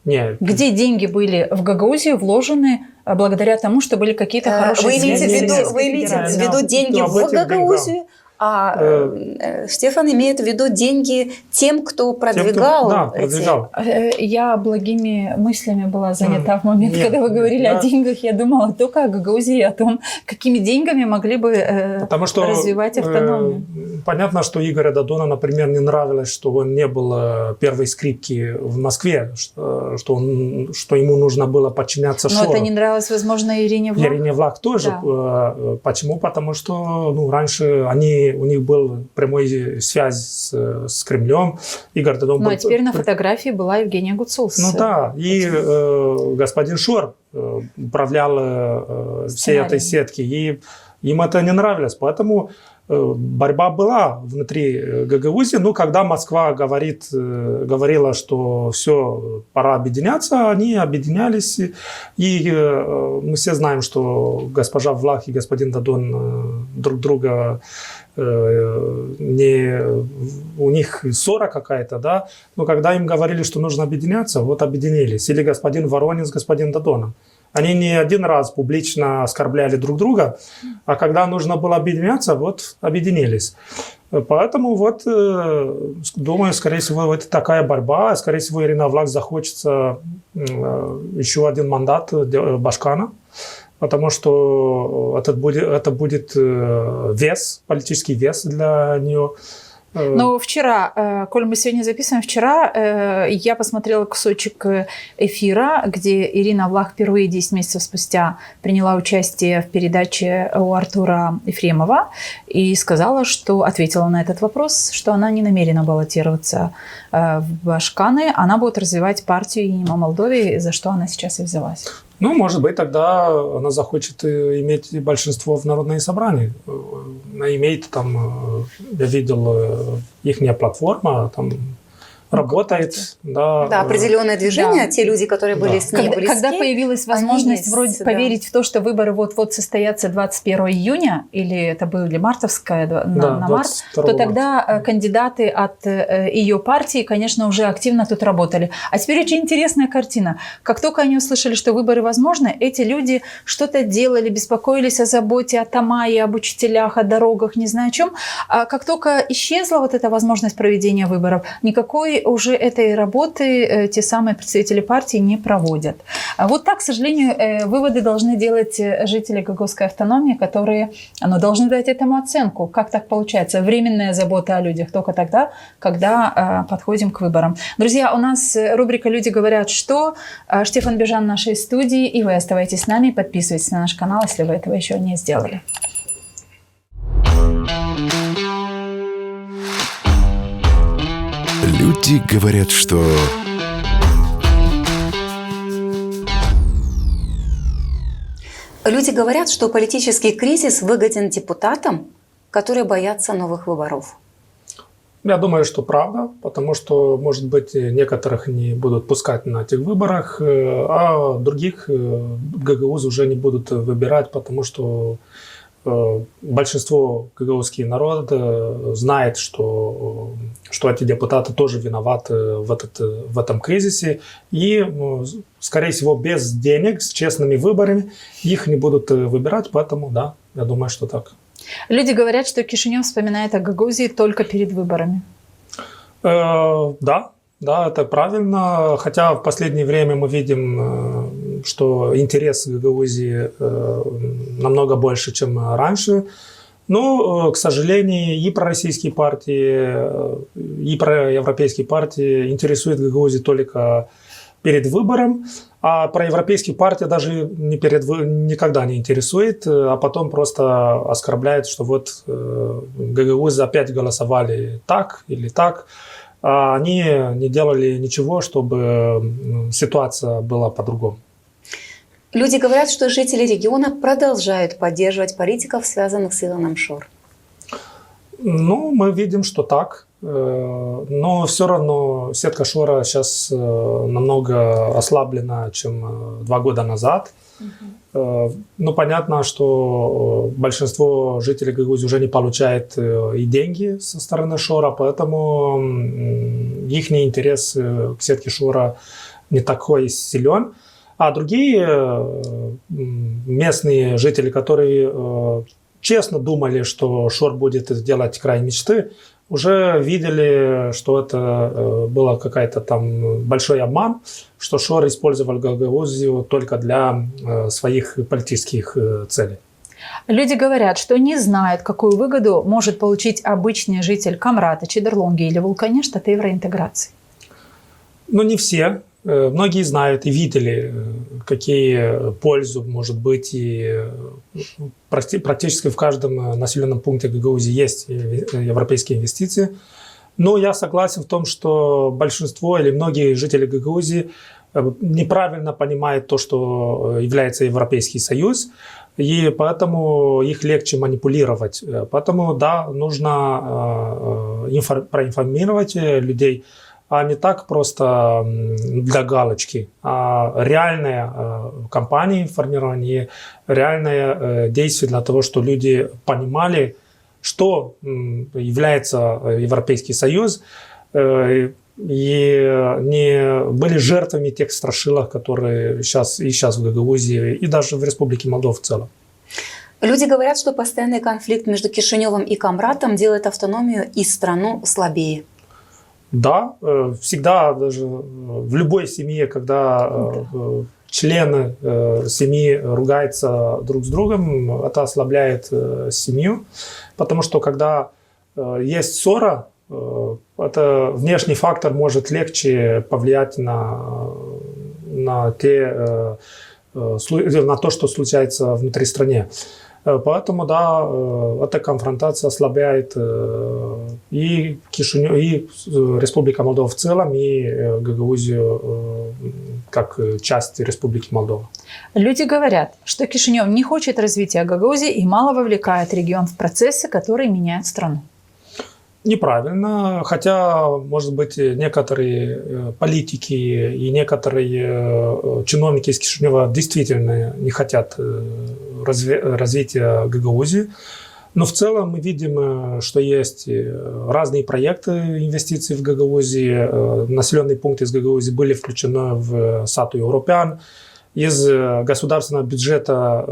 Нет. Где деньги были в Гагаузию вложены благодаря тому, что были какие-то хорошие связи? Вы имеете в виду деньги в Гагаузию? Штефан имеет в виду деньги тем, кто продвигал. Да, продвигал. Я благими мыслями была занята в момент, когда вы говорили о деньгах. Я думала только о Гагаузии, о том, какими деньгами могли бы развивать автономию. Понятно, что Игорю Додону, например, не нравилось, что он не был первой скрипки в Москве, что ему нужно было подчиняться Шору. Но это не нравилось, возможно, Ирине Влах. Ирине Влах тоже. Да. Почему? Потому что раньше у них был прямой связь с Кремлем. Игорь Додон а теперь на фотографии была Евгения Гуцул. И господин Шор управлял всей этой сеткой. И им это не нравилось. Поэтому борьба была внутри Гагаузии. Когда Москва говорила, что все, пора объединяться, они объединялись. И мы все знаем, что госпожа Влах и господин Додон друг друга у них ссора какая-то, да. Но когда им говорили, что нужно объединяться, вот объединились. Или господин Воронин с господином Додоном. Они не один раз публично оскорбляли друг друга, а когда нужно было объединяться, вот объединились. Поэтому думаю, скорее всего, это такая борьба. Скорее всего, Ирина Влах захочется еще один мандат Башкана, потому что это будет политический вес для нее. Но вчера, коль мы сегодня записываем, вчера я посмотрела кусочек эфира, где Ирина Влах впервые 10 месяцев спустя приняла участие в передаче у Артура Ефремова и сказала, что ответила на этот вопрос, что она не намерена баллотироваться в Башканы, она будет развивать партию «Единая Молдовия», за что она сейчас и взялась. Может быть, тогда она захочет иметь большинство в народные собрания. Она имеет я видел, их платформа, работает. Да, определенное движение, те люди, которые были с ней близки. Когда появилась возможность поверить в то, что выборы вот-вот состоятся 21 июня, или это были мартовская на март, то тогда кандидаты от ее партии, конечно, уже активно тут работали. А теперь очень интересная картина. Как только они услышали, что выборы возможны, эти люди что-то делали, беспокоились о заботе, о Тамае, об учителях, о дорогах, не знаю о чем. А как только исчезла вот эта возможность проведения выборов, никакой уже этой работы те самые представители партии не проводят. Вот так, к сожалению, выводы должны делать жители Гагаузской автономии, которые должны дать этому оценку. Как так получается? Временная забота о людях только тогда, когда подходим к выборам. Друзья, у нас рубрика «Люди говорят что». Штефан Бежан в нашей студии, и вы оставайтесь с нами, подписывайтесь на наш канал, если вы этого еще не сделали. Люди говорят, что... Люди говорят, что политический кризис выгоден депутатам, которые боятся новых выборов. Я думаю, что правда, потому что, может быть, некоторых не будут пускать на этих выборах, а других гагаузы уже не будут выбирать, потому что большинство гагаузский народ знает, что эти депутаты тоже виноваты в этом кризисе. И, скорее всего, без денег, с честными выборами их не будут выбирать. Поэтому, да, я думаю, что так. Люди говорят, что Кишинев вспоминает о Гагаузии только перед выборами. Да, это правильно. Хотя в последнее время мы видим, что интерес к Гагаузии намного больше, чем раньше. Но, к сожалению, и пророссийские партии, и проевропейские партии интересуют Гагаузию только перед выбором, а проевропейские партии даже никогда не интересует, а потом просто оскорбляют, что вот гагаузы опять голосовали так или так. А они не делали ничего, чтобы ситуация была по-другому. Люди говорят, что жители региона продолжают поддерживать политиков, связанных с Илоном Шор. Мы видим, что так. Но все равно сетка Шора сейчас намного ослаблена, чем 2 года назад. Понятно, что большинство жителей Гагаузии уже не получает и деньги со стороны Шора, поэтому их интерес к сетке Шора не такой силен. А другие местные жители, которые честно думали, что ШОР будет сделать край мечты, уже видели, что это было какой-то там большой обман, что ШОР использовал Гагаузию только для своих политических целей. Люди говорят, что не знают, какую выгоду может получить обычный житель Камрата, Чедерлонги или Вулканеш от евроинтеграции. Но не все. Многие знают и видели, какие пользу может быть. И практически в каждом населенном пункте Гагаузии есть европейские инвестиции. Но я согласен в том, что большинство или многие жители Гагаузии неправильно понимают то, что является Европейский Союз, и поэтому их легче манипулировать. Поэтому, да, нужно проинформировать людей, а не так просто для галочки, а реальные кампании формирования, реальные действия для того, чтобы люди понимали, что является Европейский Союз, и не были жертвами тех страшилок, которые сейчас в Гагаузии и даже в Республике Молдова в целом. Люди говорят, что постоянный конфликт между Кишиневым и Камратом делает автономию и страну слабее. Да, всегда, даже в любой семье, когда члены семьи ругаются друг с другом, это ослабляет семью, потому что когда есть ссора, это внешний фактор может легче повлиять на то, что случается внутри страны. Поэтому, да, эта конфронтация ослабляет и Кишинев, и Республика Молдова в целом, и Гагаузию как часть Республики Молдова. Люди говорят, что Кишинев не хочет развития Гагаузии и мало вовлекает регион в процессы, которые меняют страну. Неправильно, хотя, может быть, некоторые политики и некоторые чиновники из Кишинева действительно не хотят развития Гагаузии. Но в целом мы видим, что есть разные проекты инвестиций в Гагаузии. Населенные пункты из Гагаузии были включены в САТУ Европеан. Из государственного бюджета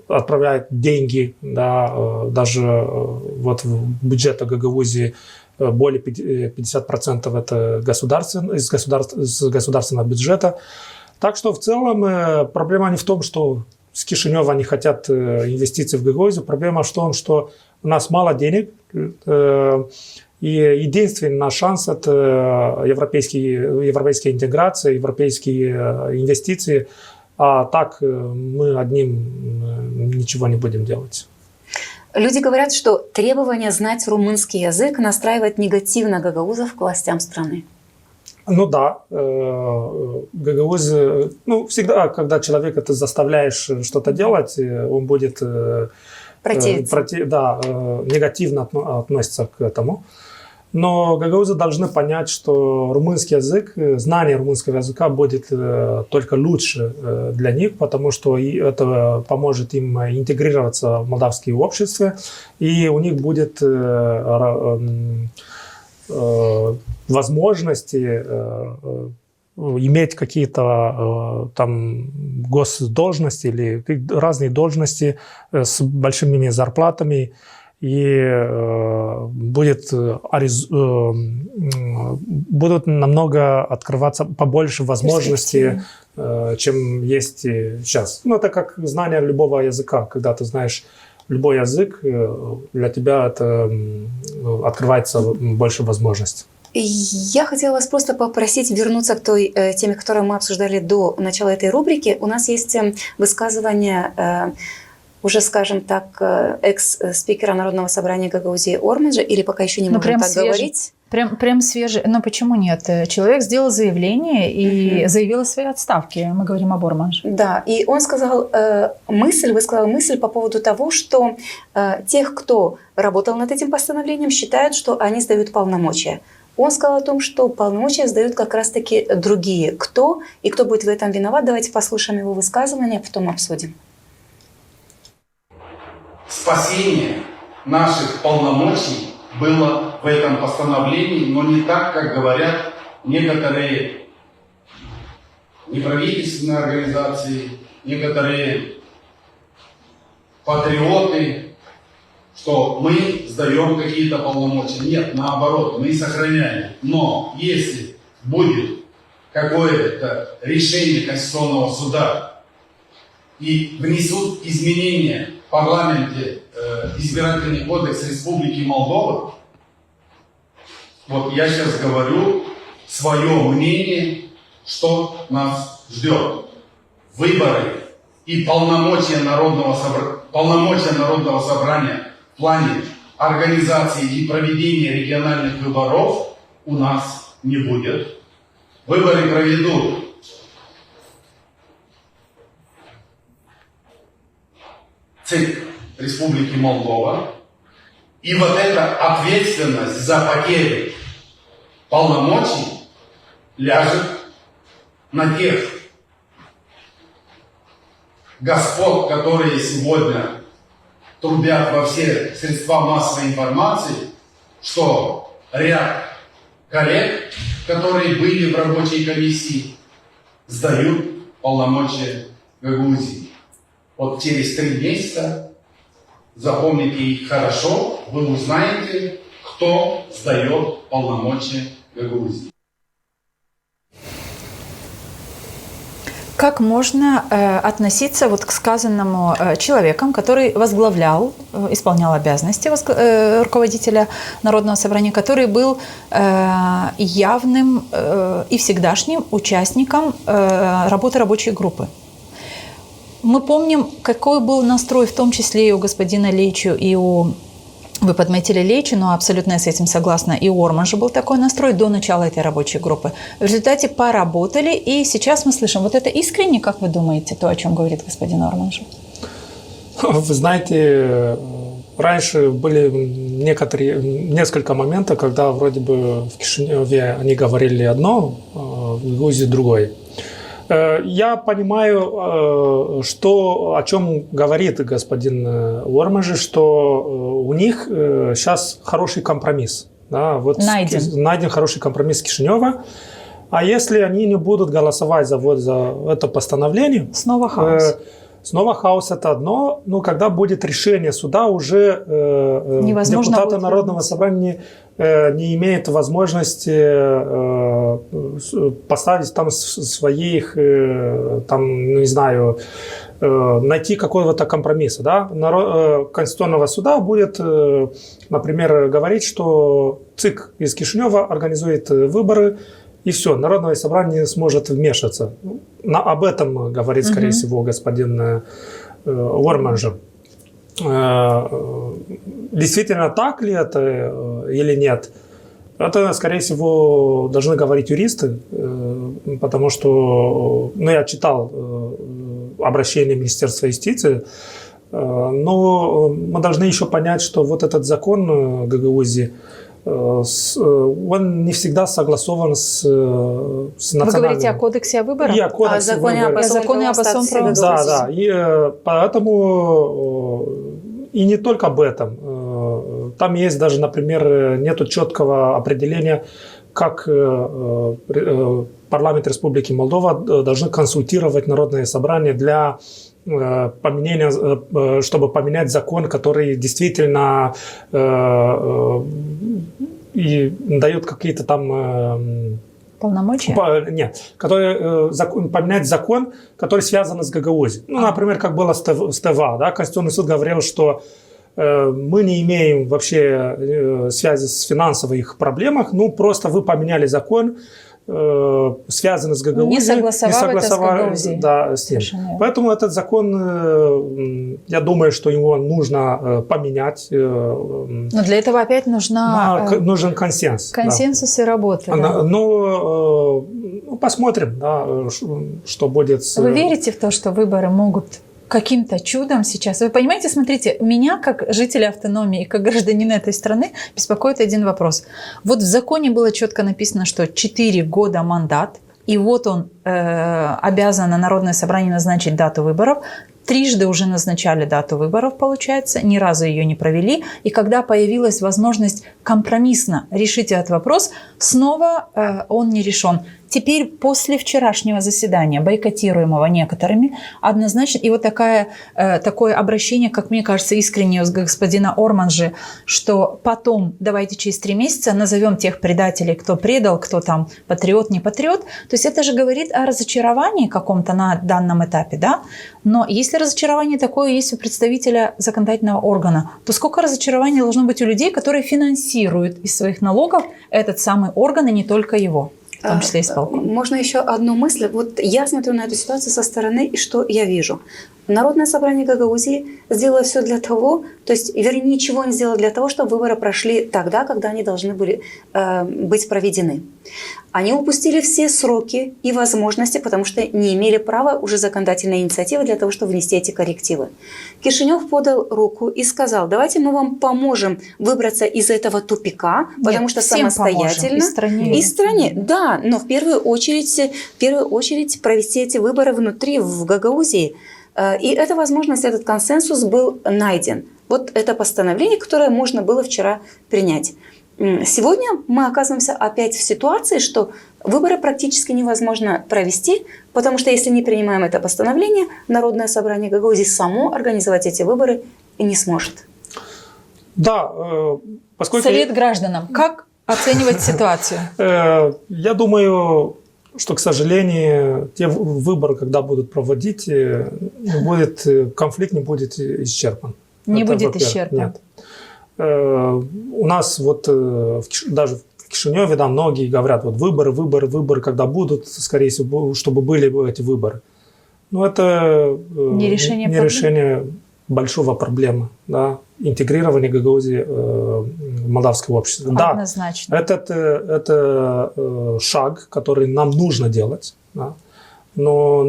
отправляют деньги, да, даже вот в бюджет Гагаузии более 50% это из государственного бюджета. Так что в целом проблема не в том, что с Кишинева не хотят инвестиций в Гагаузию, проблема в том, что у нас мало денег, и единственный наш шанс – это европейская интеграция, европейские инвестиции. А так мы одним ничего не будем делать. Люди говорят, что требование знать румынский язык настраивает негативно гагаузов к властям страны. Ну да, гагаузы, всегда, когда человека ты заставляешь что-то делать, он будет негативно относиться к этому. Но гагаузы должны понять, что румынский язык, знание румынского языка будет только лучше для них, потому что это поможет им интегрироваться в молдавское общество, и у них будет возможности иметь какие-то там госдолжности или разные должности с большими зарплатами, и будут намного открываться побольше возможностей, чем есть сейчас. Это как знание любого языка. Когда ты знаешь любой язык, для тебя это открывается больше возможностей. Я хотела вас просто попросить вернуться к той теме, которую мы обсуждали до начала этой рубрики. У нас есть высказывание уже, скажем так, экс-спикера Народного собрания Гагаузии Ормеджа, или пока еще не можем так говорить. Прям свежий. Но почему нет? Человек сделал заявление и заявил о своей отставке. Мы говорим об Ормедже. Да, и он сказал высказал мысль по поводу того, что тех, кто работал над этим постановлением, считают, что они сдают полномочия. Он сказал о том, что полномочия сдают как раз-таки другие. Кто и кто будет в этом виноват? Давайте послушаем его высказывание, а потом обсудим. Спасение наших полномочий было в этом постановлении, но не так, как говорят некоторые неправительственные организации, некоторые патриоты, что мы сдаем какие-то полномочия. Нет, наоборот, мы сохраняем. Но если будет какое-то решение Конституционного суда и внесут изменения в парламенте избирательный кодекс Республики Молдова, вот я сейчас говорю свое мнение, что нас ждет. Выборы и полномочия Народного собрания в плане организации и проведения региональных выборов у нас не будет. Выборы проведут ЦИК Республики Молдова. И вот эта ответственность за потерю полномочий ляжет на тех господ, которые сегодня трубят во все средства массовой информации, что ряд коллег, которые были в рабочей комиссии, сдают полномочия Гагаузии. Вот через 3 месяца, запомните их хорошо, вы узнаете, кто сдает полномочия Гагаузии. Как можно относиться вот к сказанному человеком, который возглавлял, исполнял обязанности руководителя Народного собрания, который был явным и всегдашним участником работы рабочей группы? Мы помним, какой был настрой, в том числе и у господина Лейчу, и у... Вы подметили Лейчу, но абсолютно я с этим согласна. И у Орманжа был такой настрой до начала этой рабочей группы. В результате поработали, и сейчас мы слышим, вот это искренне, как вы думаете, то, о чем говорит господин Орманж? Вы знаете, раньше были несколько моментов, когда вроде бы в Кишиневе они говорили одно, в Грузии другое. Я понимаю, о чем говорит господин Орманж, что у них сейчас хороший компромисс. Да, вот найден хороший компромисс Кишинева. А если они не будут голосовать за это постановление... Снова хаос. Снова хаос – это одно, но когда будет решение суда, уже депутаты Народного собрания не имеют возможности поставить там своих, там, не знаю, найти какого-то компромисса. Да? Конституционного суда будет, например, говорить, что ЦИК из Кишинева организует выборы, и все, Народное собрание не сможет вмешаться. Об этом говорит, скорее всего, господин Орманж. Действительно так ли это или нет? Это, скорее всего, должны говорить юристы, потому что я читал обращение Министерства юстиции, но мы должны еще понять, что вот этот закон Гагаузии, он не всегда согласован с национальным... Вы говорите о кодексе о выборах? И о кодексе законе об особом праве. Да. И поэтому и не только об этом. Там есть даже, например, нету четкого определения, как парламент Республики Молдова должны консультировать Народное собрание для поменения, чтобы поменять закон, который действительно и дает какие-то там полномочия? Нет, поменять закон, который связан с Гагаузией. Например, как было с ТВА. Да? Конституционный суд говорил, что мы не имеем вообще связи с финансовых проблемах, просто вы поменяли закон, связаны с Гагаузией. Не согласовали это с Гагаузией. Да, с ним. Поэтому этот закон, я думаю, что его нужно поменять. Но для этого опять нужен консенсус. Консенсус и работа. Да. Но посмотрим, что будет. Вы верите в то, что выборы могут каким-то чудом сейчас? Вы понимаете, смотрите, меня, как жителя автономии, как гражданина этой страны, беспокоит один вопрос. Вот в законе было четко написано, что 4 года мандат, и вот он обязан на Народное собрание назначить дату выборов. трижды уже назначали дату выборов, получается, ни разу ее не провели. И когда появилась возможность компромиссно решить этот вопрос, снова он не решен. Теперь после вчерашнего заседания, бойкотируемого некоторыми, однозначно, и вот такое обращение, как мне кажется, искреннее с господина Орманжи, что потом, давайте через 3 месяца назовем тех предателей, кто предал, кто там патриот, не патриот. То есть это же говорит о разочаровании каком-то на данном этапе, да? Но если разочарование такое есть у представителя законодательного органа, то сколько разочарований должно быть у людей, которые финансируют из своих налогов этот самый орган, и не только его? В том числе исполком. Можно еще одну мысль? Вот я смотрю на эту ситуацию со стороны, и что я вижу? Народное собрание Гагаузии сделало все для того, то есть, вернее, ничего не сделало для того, чтобы выборы прошли тогда, когда они должны были быть проведены. Они упустили все сроки и возможности, потому что не имели права уже законодательной инициативы для того, чтобы внести эти коррективы. Кишинев подал руку и сказал: давайте мы вам поможем выбраться из этого тупика, потому что самостоятельно... И стране. Да, но в первую очередь провести эти выборы внутри, в Гагаузии. И эта возможность, этот консенсус был найден. Вот это постановление, которое можно было вчера принять. Сегодня мы оказываемся опять в ситуации, что выборы практически невозможно провести, потому что если не принимаем это постановление, Народное собрание Гагаузии само организовать эти выборы и не сможет. Да, поскольку... Совет гражданам. Как оценивать ситуацию? Я думаю, что, к сожалению, те выборы, когда будут проводить, конфликт не будет исчерпан. Не будет исчерпан? Нет. У нас вот даже в Кишиневе, да, многие говорят, вот выборы, когда будут, скорее всего, чтобы были эти выборы. Но это не решение большого проблемы, да, интегрирование Гагаузии в молдавское общество. Однозначно. Да, это шаг, который нам нужно делать. Да. Но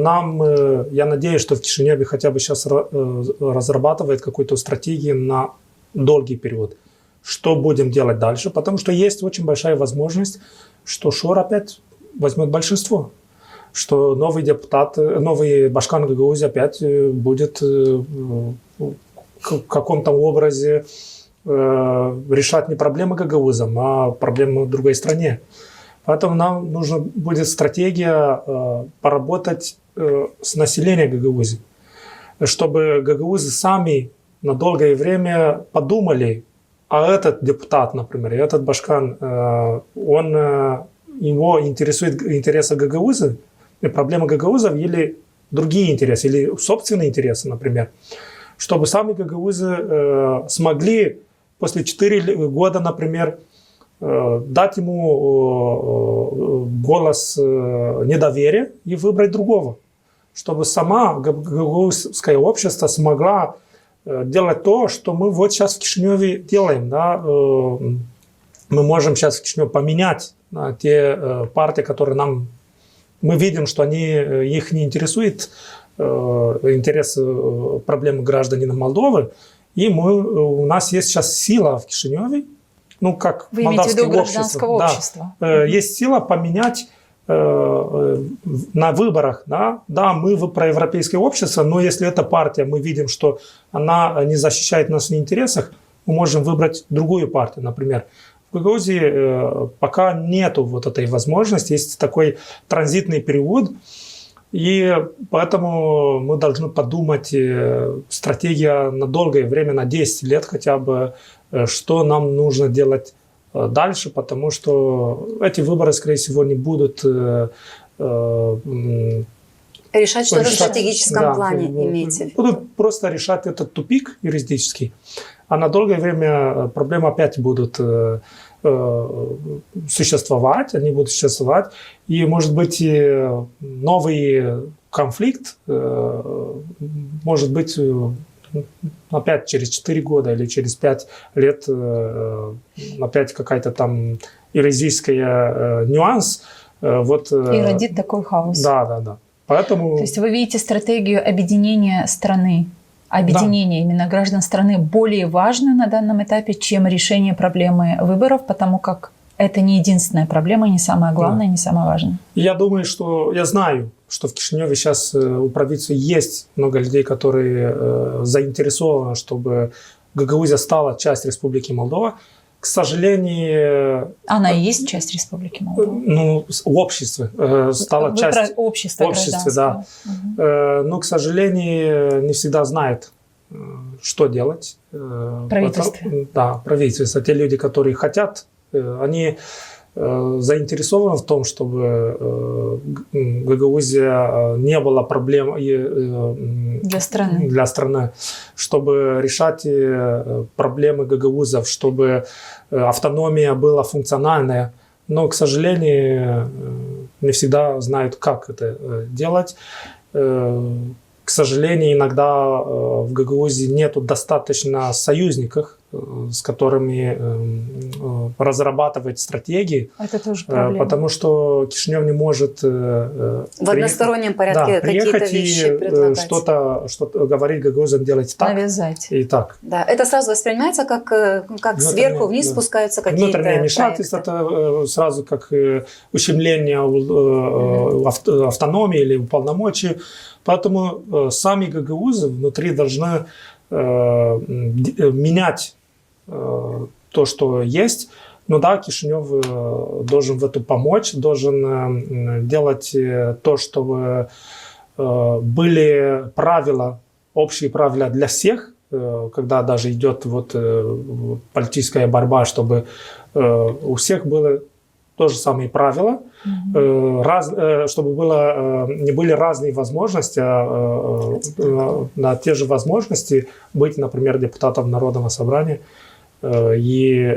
я надеюсь, что в Кишиневе хотя бы сейчас разрабатывает какую-то стратегию на долгий период. Что будем делать дальше? Потому что есть очень большая возможность, что ШОР опять возьмет большинство. Что новый депутат, новый Башкан Гагаузии опять будет в каком-то образе решать не проблемы Гагаузам, а проблемы в другой стране. Поэтому нам нужна будет стратегия поработать с населением Гагаузии, чтобы гагаузы сами на долгое время подумали, а этот депутат, например, этот Башкан, его интересует интересы гагаузов, проблемы гагаузов или другие интересы, или собственные интересы, например, чтобы сами гагаузы смогли после 4 года, например, дать ему голос недоверия и выбрать другого, чтобы сама гагаузское общество смогла делать то, что мы вот сейчас в Кишиневе делаем. Да? Мы можем сейчас в Кишиневе поменять те партии, которые мы видим, что их не интересует интересы, проблемы гражданина Молдовы. И у нас есть сейчас сила в Кишиневе, как вы имеете в виду гражданского общества? Да, есть сила поменять на выборах, да, мы проевропейское общество, но если эта партия, мы видим, что она не защищает наших интересов, мы можем выбрать другую партию, например. В Гагаузии пока нету вот этой возможности, есть такой транзитный период, и поэтому мы должны подумать стратегия на долгое время, на 10 лет хотя бы, что нам нужно делать дальше, потому что эти выборы, скорее всего, не будут решать что-то в стратегическом плане, имеете в виду. Будут просто решать этот тупик юридический, а на долгое время проблемы опять будут существовать, и, может быть, новый конфликт, может быть, опять через 4 года или через 5 лет опять какая-то там юридическая нюанс. И родит такой хаос. Да. Поэтому... То есть вы видите стратегию объединения страны, именно граждан страны более важно на данном этапе, чем решение проблемы выборов, потому как это не единственная проблема, не самая главная, не самая важная. Я знаю, что в Кишиневе сейчас у правительства есть много людей, которые заинтересованы, чтобы Гагаузия стала частью Республики Молдова. К сожалению... Она и есть часть Республики Молдова? Ну, общество стало частью... Общество да. Но, к сожалению, не всегда знает, что делать. Правительство. Да, правительство. Те люди, которые хотят, они заинтересованы в том, чтобы Гагаузия не была проблем для страны, чтобы решать проблемы гагаузов, чтобы автономия была функциональная. Но, к сожалению, не всегда знают, как это делать. К сожалению, иногда в Гагаузии нет достаточно союзников, с которыми разрабатывать стратегии. Это тоже проблема. Потому что Кишинев не может в одностороннем порядке какие-то вещи предлагать. Что-то говорить гагаузам делать так. Навязать. И так. Да, это сразу воспринимается как сверху вниз спускаются какие-то внутреннее вмешательство, это сразу как ущемление автономии или полномочий. Поэтому сами гагаузы внутри должны менять то, что есть. Но да, Кишинев должен в этом помочь, должен делать то, чтобы были правила, общие правила для всех, когда даже идет политическая борьба, чтобы у всех было то же самые правила, чтобы не были разные возможности, на те же возможности быть, например, депутатом Народного собрания и,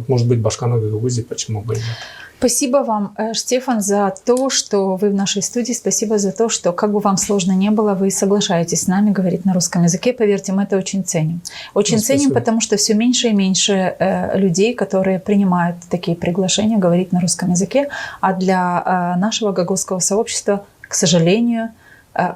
может быть, Башкана Гагаузии, почему бы и нет. Спасибо вам, Штефан, за то, что вы в нашей студии. Спасибо за то, что, как бы вам сложно ни было, вы соглашаетесь с нами говорить на русском языке. Поверьте, мы это очень ценим. Очень ценим, потому что все меньше и меньше людей, которые принимают такие приглашения говорить на русском языке. А для нашего гагаузского сообщества, к сожалению,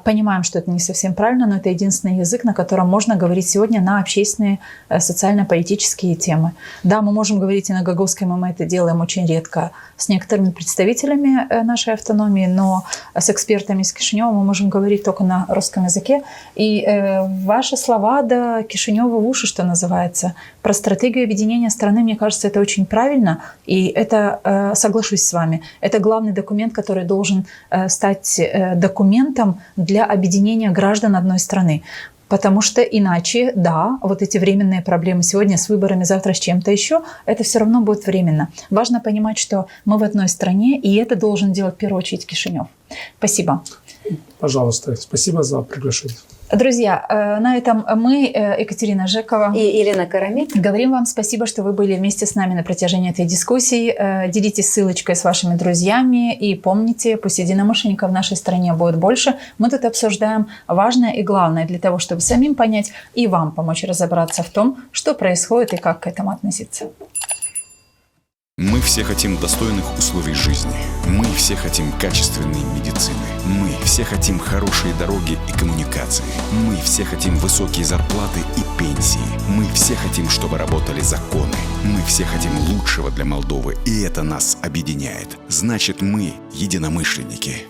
понимаем, что это не совсем правильно, но это единственный язык, на котором можно говорить сегодня на общественные, социально-политические темы. Да, мы можем говорить и на гагаузском, и мы это делаем очень редко с некоторыми представителями нашей автономии, но с экспертами из Кишинева мы можем говорить только на русском языке. И ваши слова до Кишинева в уши, что называется, про стратегию объединения страны, мне кажется, это очень правильно, и это, соглашусь с вами, это главный документ, который должен стать документом для объединения граждан одной страны. Потому что иначе, да, вот эти временные проблемы сегодня с выборами, завтра с чем-то еще, это все равно будет временно. Важно понимать, что мы в одной стране, и это должен делать в первую очередь Кишинев. Спасибо. Пожалуйста, спасибо за приглашение. Друзья, на этом мы, Екатерина Жекова и Елена Карамик, говорим вам спасибо, что вы были вместе с нами на протяжении этой дискуссии. Делитесь ссылочкой с вашими друзьями и помните, пусть единомышленников в нашей стране будет больше. Мы тут обсуждаем важное и главное для того, чтобы самим понять и вам помочь разобраться в том, что происходит и как к этому относиться. Мы все хотим достойных условий жизни. Мы все хотим качественной медицины. Мы все хотим хорошие дороги и коммуникации. Мы все хотим высокие зарплаты и пенсии. Мы все хотим, чтобы работали законы. Мы все хотим лучшего для Молдовы, и это нас объединяет. Значит, мы единомышленники.